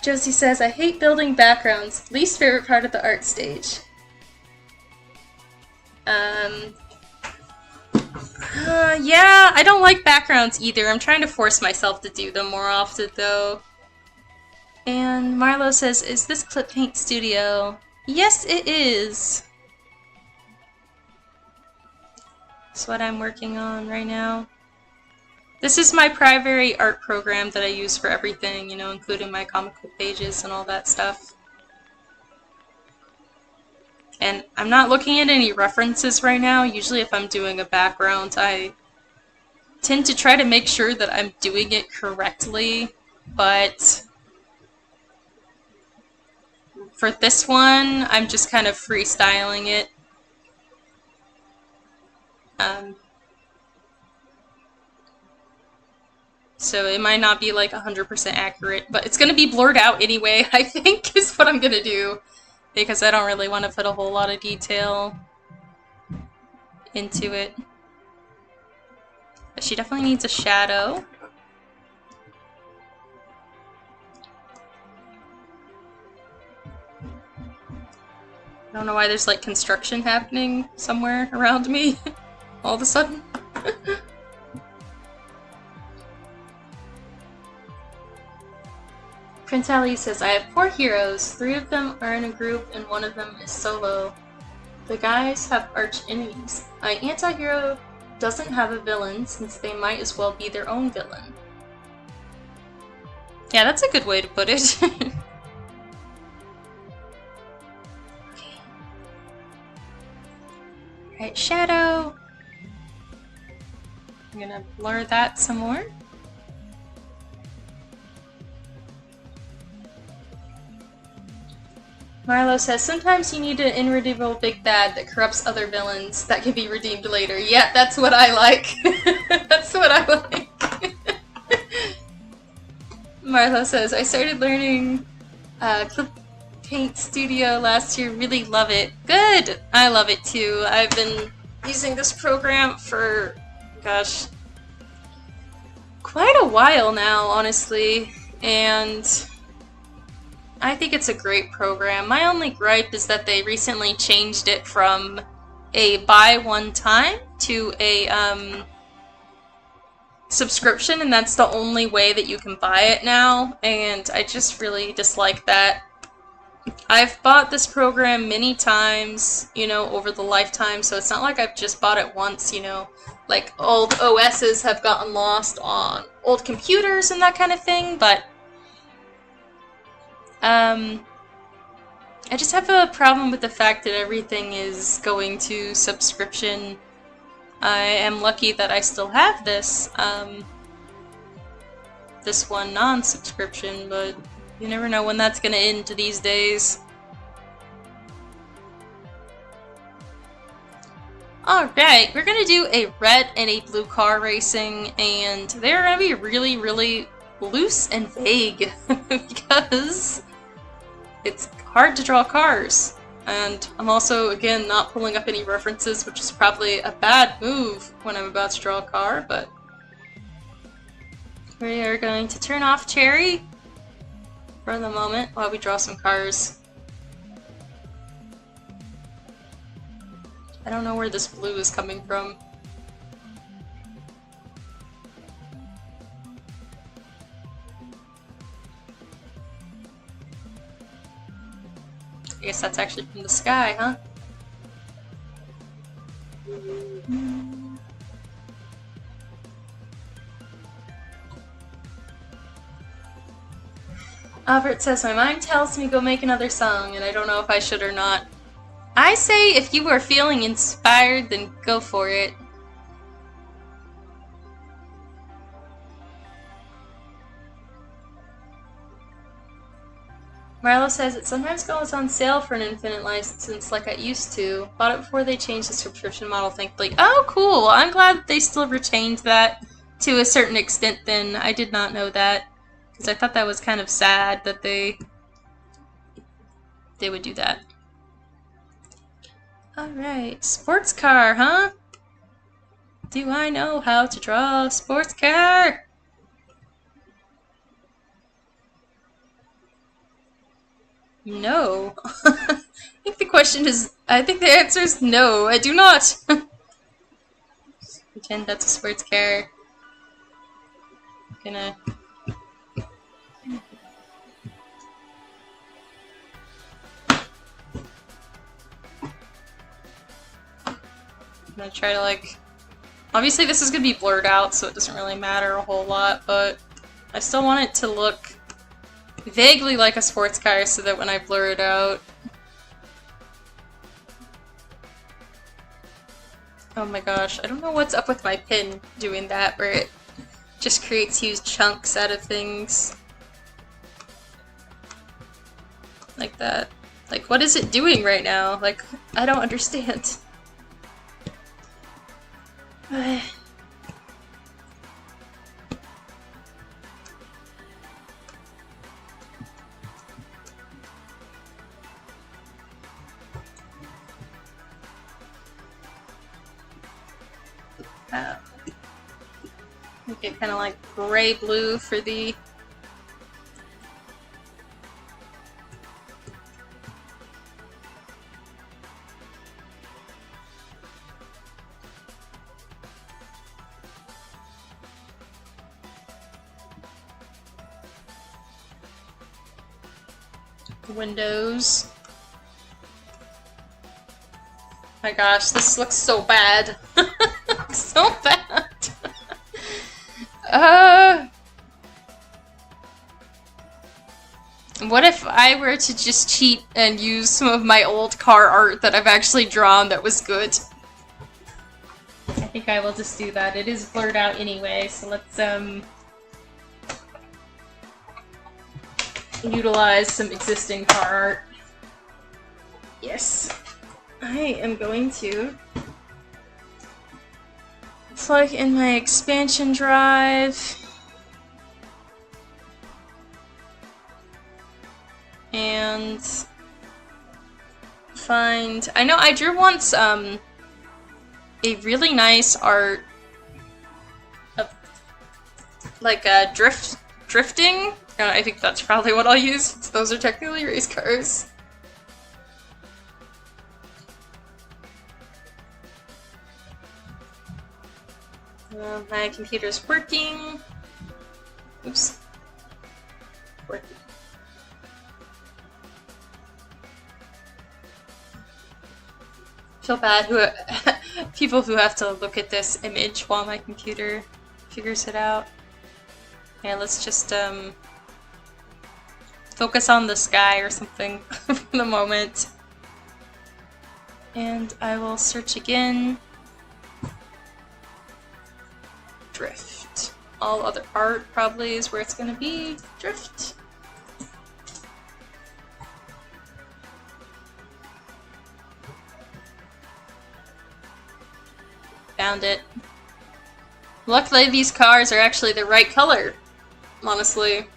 A: Josie says, I hate building backgrounds. Least favorite part of the art stage. Yeah, I don't like backgrounds either. I'm trying to force myself to do them more often, though. And Marlo says, is this Clip Paint Studio? Yes, it is. That's what I'm working on right now. This is my primary art program that I use for everything, you know, including my comic book pages and all that stuff. And I'm not looking at any references right now. Usually if I'm doing a background, I tend to try to make sure that I'm doing it correctly, but for this one, I'm just kind of freestyling it. So it might not be like 100% accurate, but it's gonna be blurred out anyway, I think, is what I'm gonna do. Because I don't really want to put a whole lot of detail into it. But she definitely needs a shadow. I don't know why there's like construction happening somewhere around me all of a sudden. Prince Ali says, I have 4 heroes. 3 of them are in a group and 1 of them is solo. The guys have arch enemies. My anti-hero doesn't have a villain since they might as well be their own villain. Yeah, that's a good way to put it. Okay. Alright, shadow. I'm gonna blur that some more. Marlo says, sometimes you need an irredeemable big bad that corrupts other villains that can be redeemed later. Yeah, that's what I like. That's what I like. Marlo says, I started learning Clip Paint Studio last year. Really love it. Good! I love it too. I've been using this program for, gosh, quite a while now, honestly. And I think it's a great program. My only gripe is that they recently changed it from a buy one time to a subscription, and that's the only way that you can buy it now, and I just really dislike that. I've bought this program many times, you know, over the lifetime, so it's not like I've just bought it once, you know. Like, old OSs have gotten lost on old computers and that kind of thing, but I just have a problem with the fact that everything is going to subscription. I am lucky that I still have this, this one non-subscription, but you never know when that's gonna end these days. Alright, we're gonna do a red and a blue car racing, and they're gonna be really, really loose and vague, because it's hard to draw cars. And I'm also, again, not pulling up any references, which is probably a bad move when I'm about to draw a car, but we are going to turn off Cherry for the moment while we draw some cars. I don't know where this blue is coming from. I guess that's actually from the sky, huh? Albert says, my mind tells me go make another song, and I don't know if I should or not. I say if you are feeling inspired, then go for it. Marlo says it sometimes goes on sale for an infinite license like I used to. Bought it before they changed the subscription model, thankfully. Oh, cool! I'm glad they still retained that to a certain extent then. I did not know that. Because I thought that was kind of sad that they would do that. Alright, sports car, huh? Do I know how to draw a sports car? No. I think the question is, I think the answer is no, I do not. Pretend that's a sports car. I'm gonna try to, like, obviously this is gonna be blurred out, so it doesn't really matter a whole lot, but I still want it to look vaguely like a sports car so that when I blur it out... Oh my gosh, I don't know what's up with my pen doing that, where it just creates huge chunks out of things. Like that. Like, what is it doing right now? Like, I don't understand. Make it kind of like gray-blue for the windows. My gosh, this looks so bad. So bad. What if I were to just cheat and use some of my old car art that I've actually drawn that was good? I think I will just do that. It is blurred out anyway, so let's utilize some existing car art. Yes. I am going to plug in my expansion drive and find... I know I drew once a really nice art of like drifting. I think that's probably what I'll use. Those are technically race cars. My computer's working. Oops. Working. Feel bad people who have to look at this image while my computer figures it out. Yeah, let's just focus on the sky or something for the moment. And I will search again. Drift. All other art probably is where it's gonna be. Drift. Found it. Luckily these cars are actually the right color, honestly.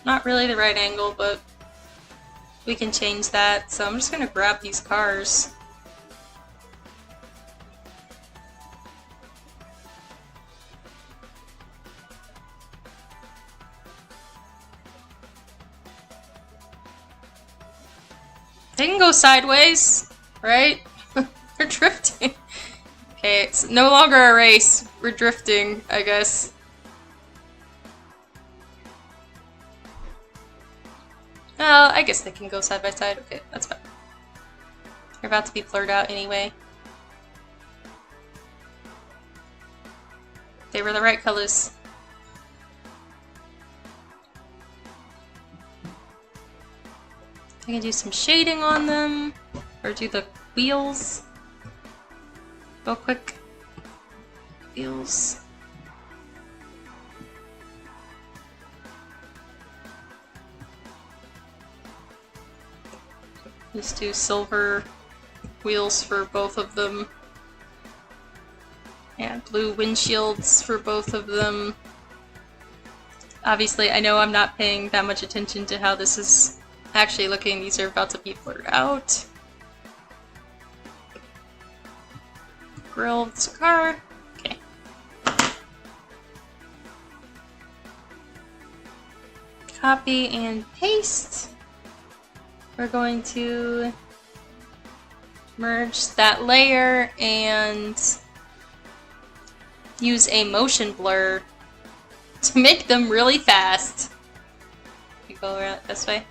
A: Not really the right angle, but we can change that. So I'm just gonna grab these cars. They can go sideways, right? We're drifting. Okay, it's no longer a race. We're drifting, I guess. Well, I guess they can go side by side. Okay, that's fine. They're about to be blurred out anyway. They were the right colors. I can do some shading on them, or do the wheels real quick. Wheels. Just do silver wheels for both of them. Yeah, blue windshields for both of them. Obviously, I know I'm not paying that much attention to how this is actually looking. These are about to be blurred out. Grill of the car. Okay. Copy and paste. We're going to merge that layer and use a motion blur to make them really fast. You go around this way.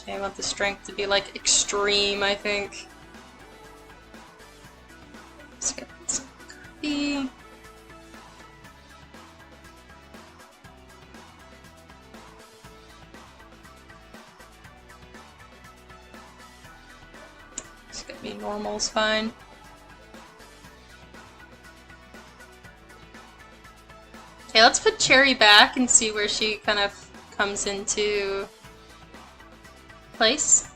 A: I want the strength to be like extreme, I think. Let's get this copy. Maybe normal's fine. Okay, let's put Cherry back and see where she kind of comes into place.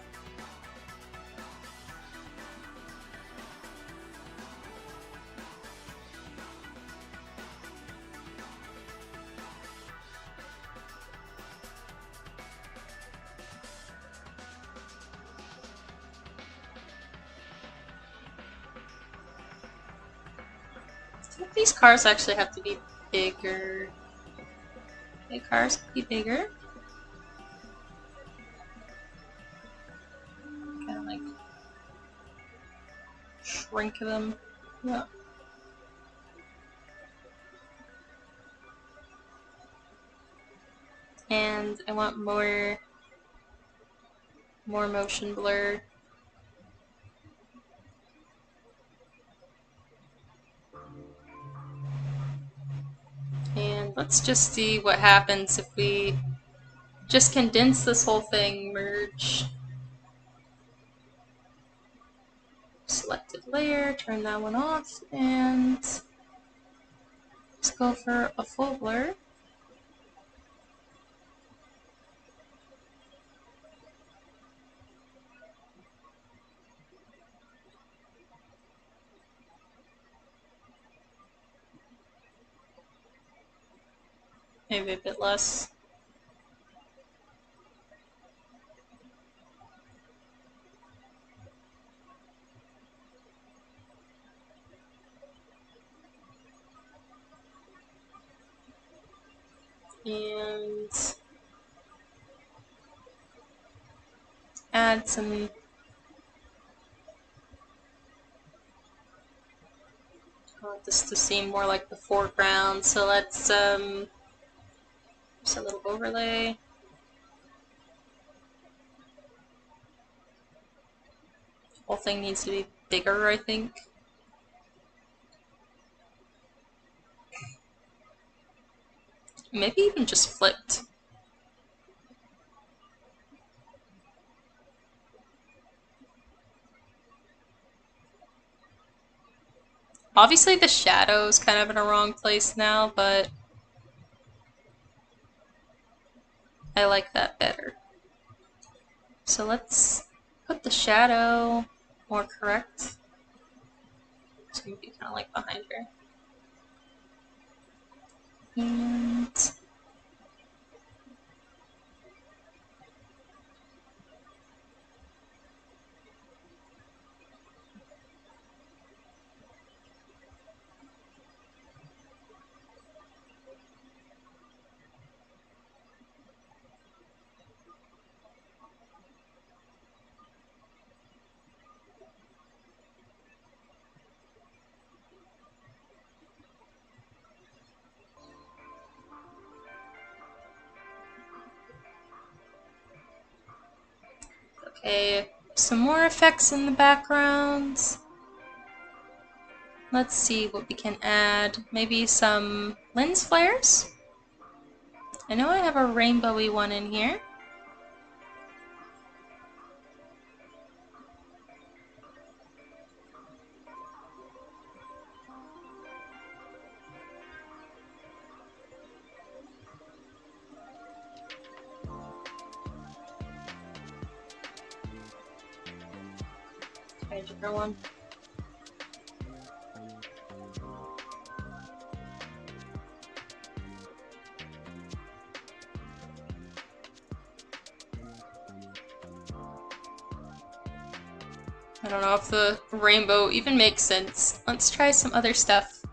A: I think these cars actually have to be bigger. Okay, cars can be bigger. Kind of like shrink them. Yeah. And I want more motion blur. And let's just see what happens if we just condense this whole thing, merge selected layer, turn that one off, and let's go for a full blur. Maybe a bit less. And add some I want this to seem more like the foreground, so let's just a little overlay. Whole thing needs to be bigger, I think. Maybe even just flipped. Obviously the shadow's kind of in a wrong place now, but I like that better. So let's put the shadow more correct. It's gonna be kind of like behind her. And okay, some more effects in the backgrounds. Let's see what we can add. Maybe some lens flares? I know I have a rainbowy one in here. Try a different one. I don't know if the rainbow even makes sense. Let's try some other stuff.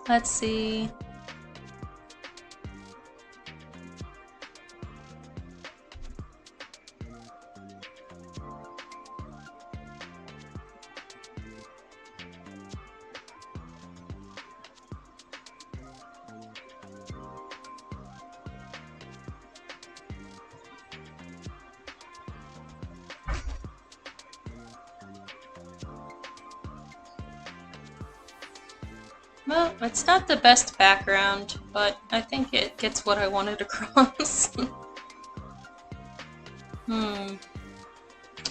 A: Let's see. Well, it's not the best background, but I think it gets what I wanted across.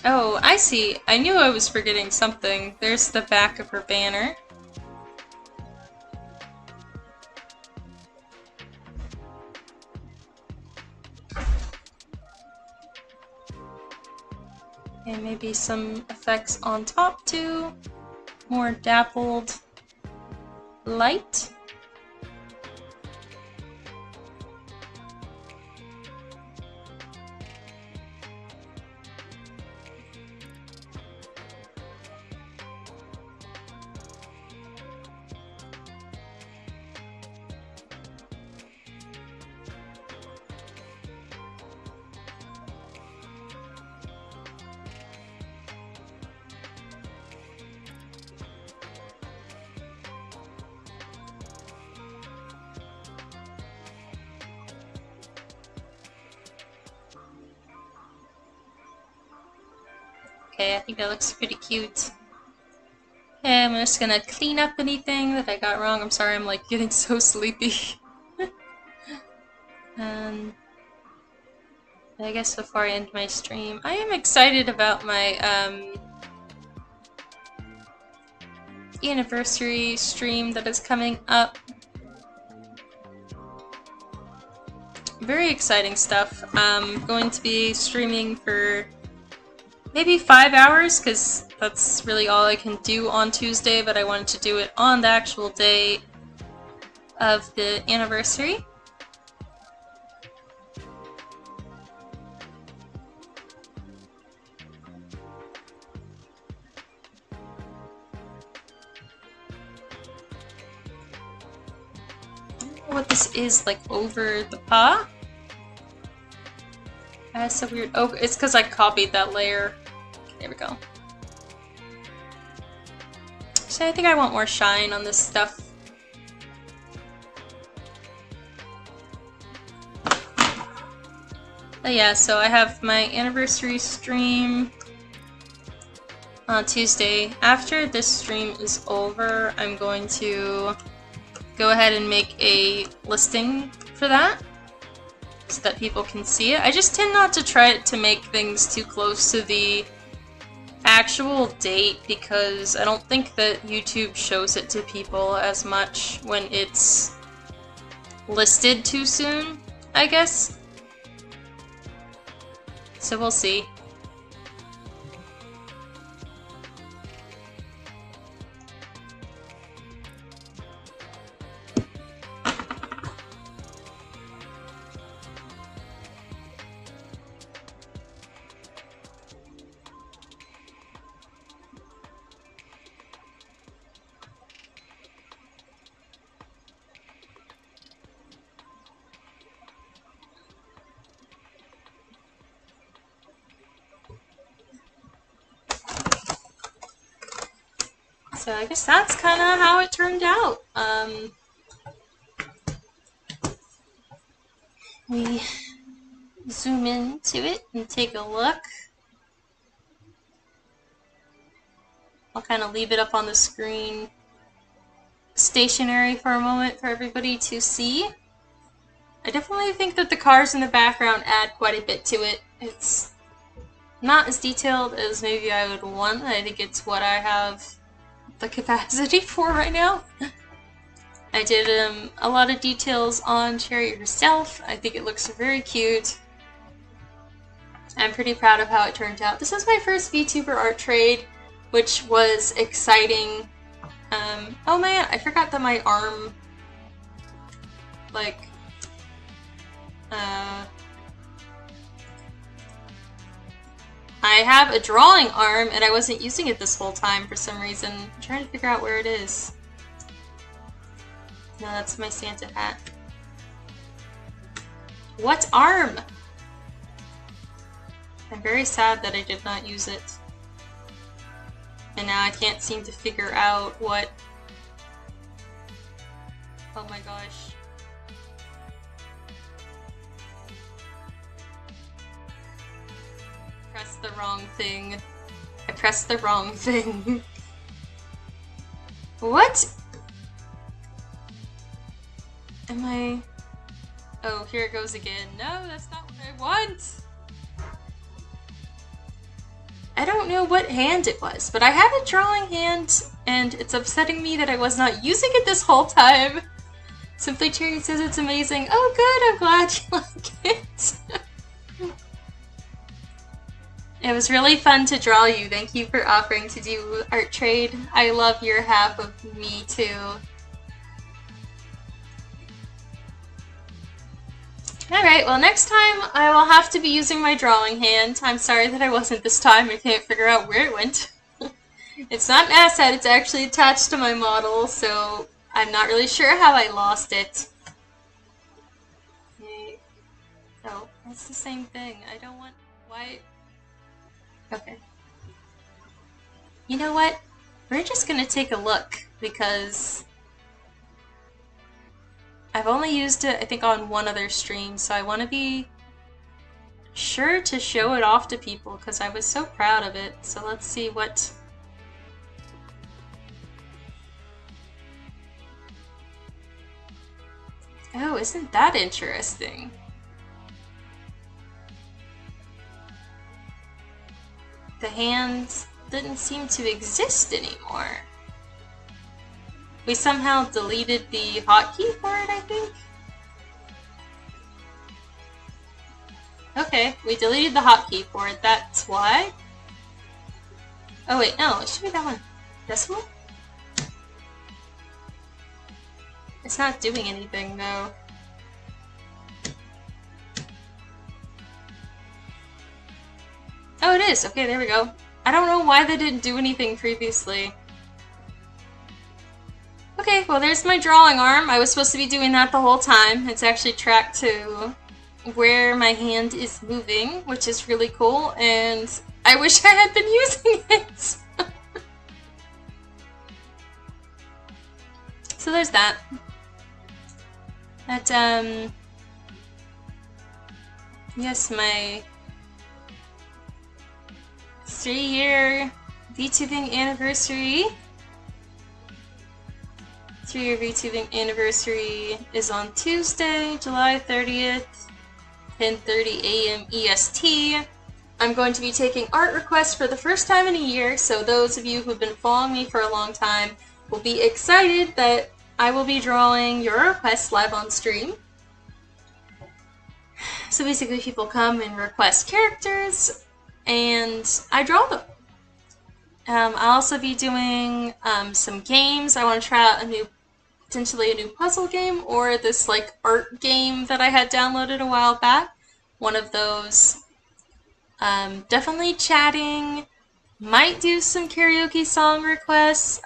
A: Oh, I see. I knew I was forgetting something. There's the back of her banner. And maybe some effects on top too. More dappled light. Okay, I think that looks pretty cute. Okay, I'm just gonna clean up anything that I got wrong. I'm sorry, I'm like getting so sleepy. And I guess before I end my stream, I am excited about my anniversary stream that is coming up. Very exciting stuff. I'm going to be streaming for maybe 5 hours, because that's really all I can do on Tuesday, but I wanted to do it on the actual day of the anniversary. I don't know what this is, like over the paw? That's so weird. Oh, it's because I copied that layer. There we go. So I think I want more shine on this stuff. But yeah, so I have my anniversary stream on Tuesday. After this stream is over, I'm going to go ahead and make a listing for that, so that people can see it. I just tend not to try to make things too close to the actual date, because I don't think that YouTube shows it to people as much when it's listed too soon, I guess. So we'll see. So I guess that's kind of how it turned out. We zoom into it and take a look. I'll kind of leave it up on the screen stationary for a moment for everybody to see. I definitely think that the cars in the background add quite a bit to it. It's not as detailed as maybe I would want. I think it's what I have the capacity for right now. I did a lot of details on Cherry herself. I think it looks very cute. I'm pretty proud of how it turned out. This was my first VTuber art trade, which was exciting. Oh man, I forgot that my arm, like, I have a drawing arm, and I wasn't using it this whole time for some reason. I'm trying to figure out where it is. No, that's my Santa hat. What arm? I'm very sad that I did not use it. And now I can't seem to figure out what... Oh my gosh. Pressed the wrong thing. I pressed the wrong thing. What? Am I... Oh, here it goes again. No, that's not what I want! I don't know what hand it was, but I have a drawing hand, and it's upsetting me that I was not using it this whole time. Simply Cherry says it's amazing. Oh good, I'm glad you like it. It was really fun to draw you. Thank you for offering to do art trade. I love your half of me too. Alright, well next time I will have to be using my drawing hand. I'm sorry that I wasn't this time. I can't figure out where it went. It's not an asset, it's actually attached to my model, so I'm not really sure how I lost it. Okay. Oh, that's the same thing. I don't want... Why... Okay. You know what? We're just gonna take a look, because I've only used it, I think, on one other stream, so I want to be sure to show it off to people, because I was so proud of it. So let's see what... Oh, isn't that interesting? The hands didn't seem to exist anymore. We somehow deleted the hotkey for it, I think? Okay, we deleted the hotkey for it, that's why. Oh wait, no, it should be that one. This one? It's not doing anything, though. Oh, it is! Okay, there we go. I don't know why they didn't do anything previously. Okay, well there's my drawing arm. I was supposed to be doing that the whole time. It's actually tracked to where my hand is moving, which is really cool, and I wish I had been using it! So there's that. That, yes, my 3-year VTubing anniversary. 3-year VTubing anniversary is on Tuesday, July 30th, 10:30 a.m. EST. I'm going to be taking art requests for the first time in a year, so those of you who've been following me for a long time will be excited that I will be drawing your requests live on stream. So basically people come and request characters, and I draw them. I'll also be doing some games. I want to try out potentially a new puzzle game, or this like art game that I had downloaded a while back. One of those. Definitely chatting. Might do some karaoke song requests.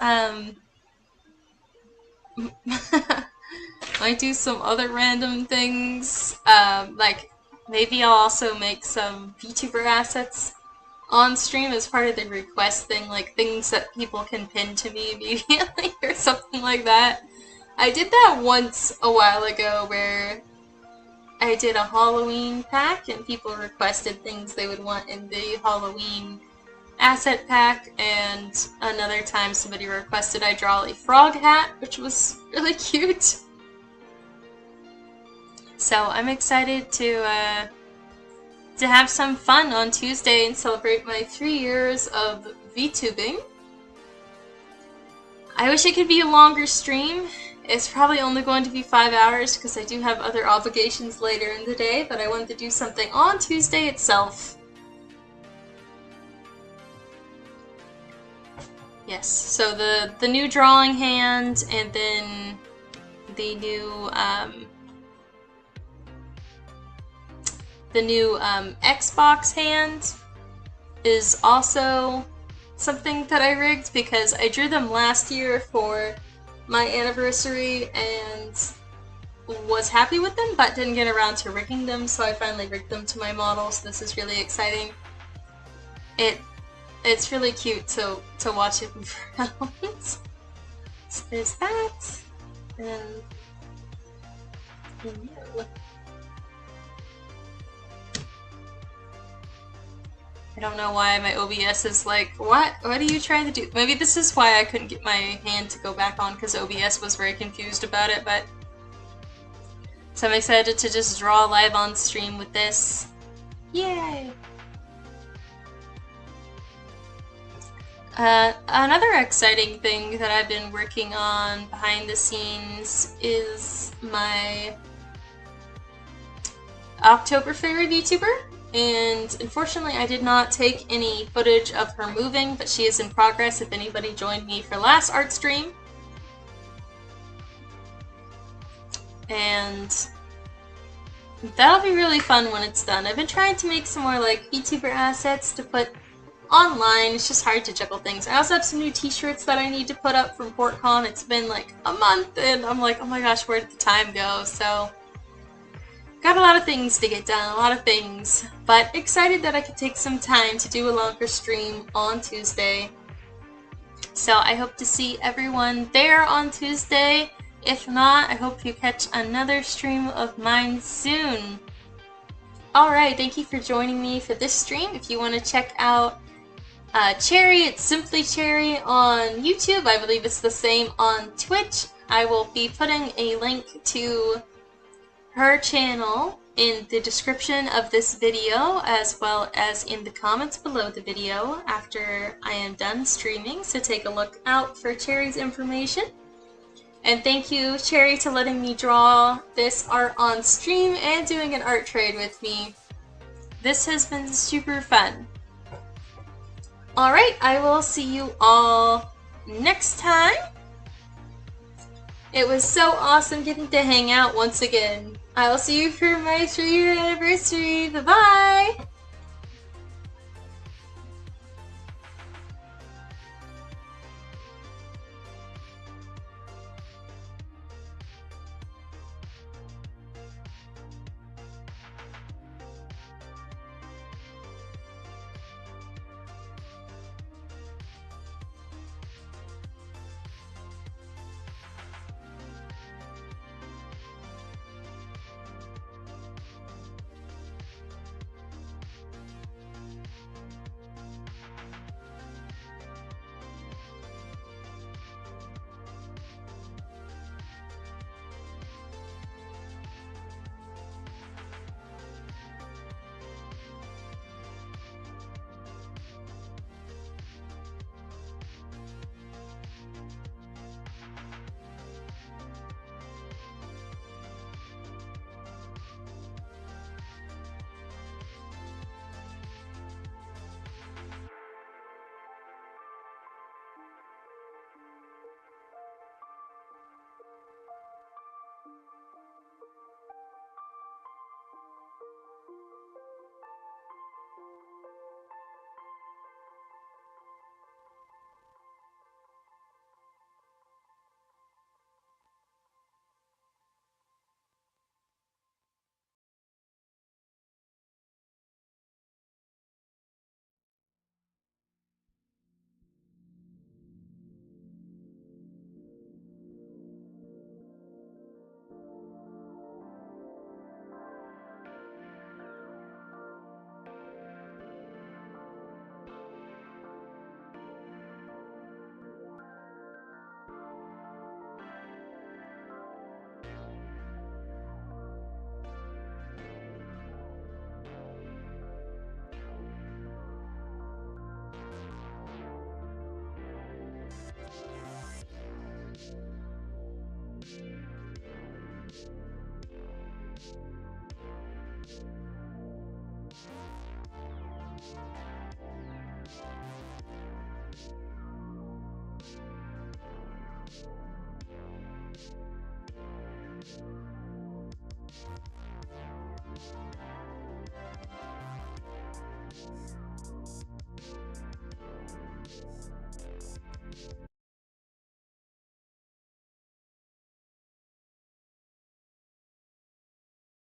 A: Might do some other random things. Like maybe I'll also make some VTuber assets on stream as part of the request thing, like things that people can pin to me immediately or something like that. I did that once a while ago where I did a Halloween pack and people requested things they would want in the Halloween asset pack, and another time somebody requested I draw a frog hat, which was really cute. So I'm excited to have some fun on Tuesday and celebrate my 3 years of VTubing. I wish it could be a longer stream. It's probably only going to be 5 hours because I do have other obligations later in the day, but I wanted to do something on Tuesday itself. Yes, so the new drawing hand, and then the new Xbox hand is also something that I rigged because I drew them last year for my anniversary and was happy with them, but didn't get around to rigging them, so I finally rigged them to my model, so this is really exciting. It's really cute to watch it move around. So there's that, and yeah. I don't know why my OBS is like, what are you trying to do? Maybe this is why I couldn't get my hand to go back on, because OBS was very confused about it, but... So I'm excited to just draw live on stream with this. Yay! Another exciting thing that I've been working on behind the scenes is my October favorite VTuber, and unfortunately I did not take any footage of her moving, but she is in progress if anybody joined me for last art stream. And that'll be really fun when it's done. I've been trying to make some more like VTuber assets to put online. It's just hard to juggle things. I also have some new t-shirts that I need to put up from PortCon. It's been like a month and I'm like, oh my gosh, where did the time go? So got a lot of things to get done, a lot of things, but excited that I could take some time to do a longer stream on Tuesday. So I hope to see everyone there on Tuesday. If not, I hope you catch another stream of mine soon. Alright, thank you for joining me for this stream. If you want to check out Cherry, it's Simply Cherry on YouTube. I believe it's the same on Twitch. I will be putting a link to her channel in the description of this video, as well as in the comments below the video after I am done streaming, so take a look out for Cherry's information. And thank you, Cherry, to letting me draw this art on stream and doing an art trade with me. This has been super fun. Alright, I will see you all next time. It was so awesome getting to hang out once again. I will see you for my 3-year anniversary. Bye-bye!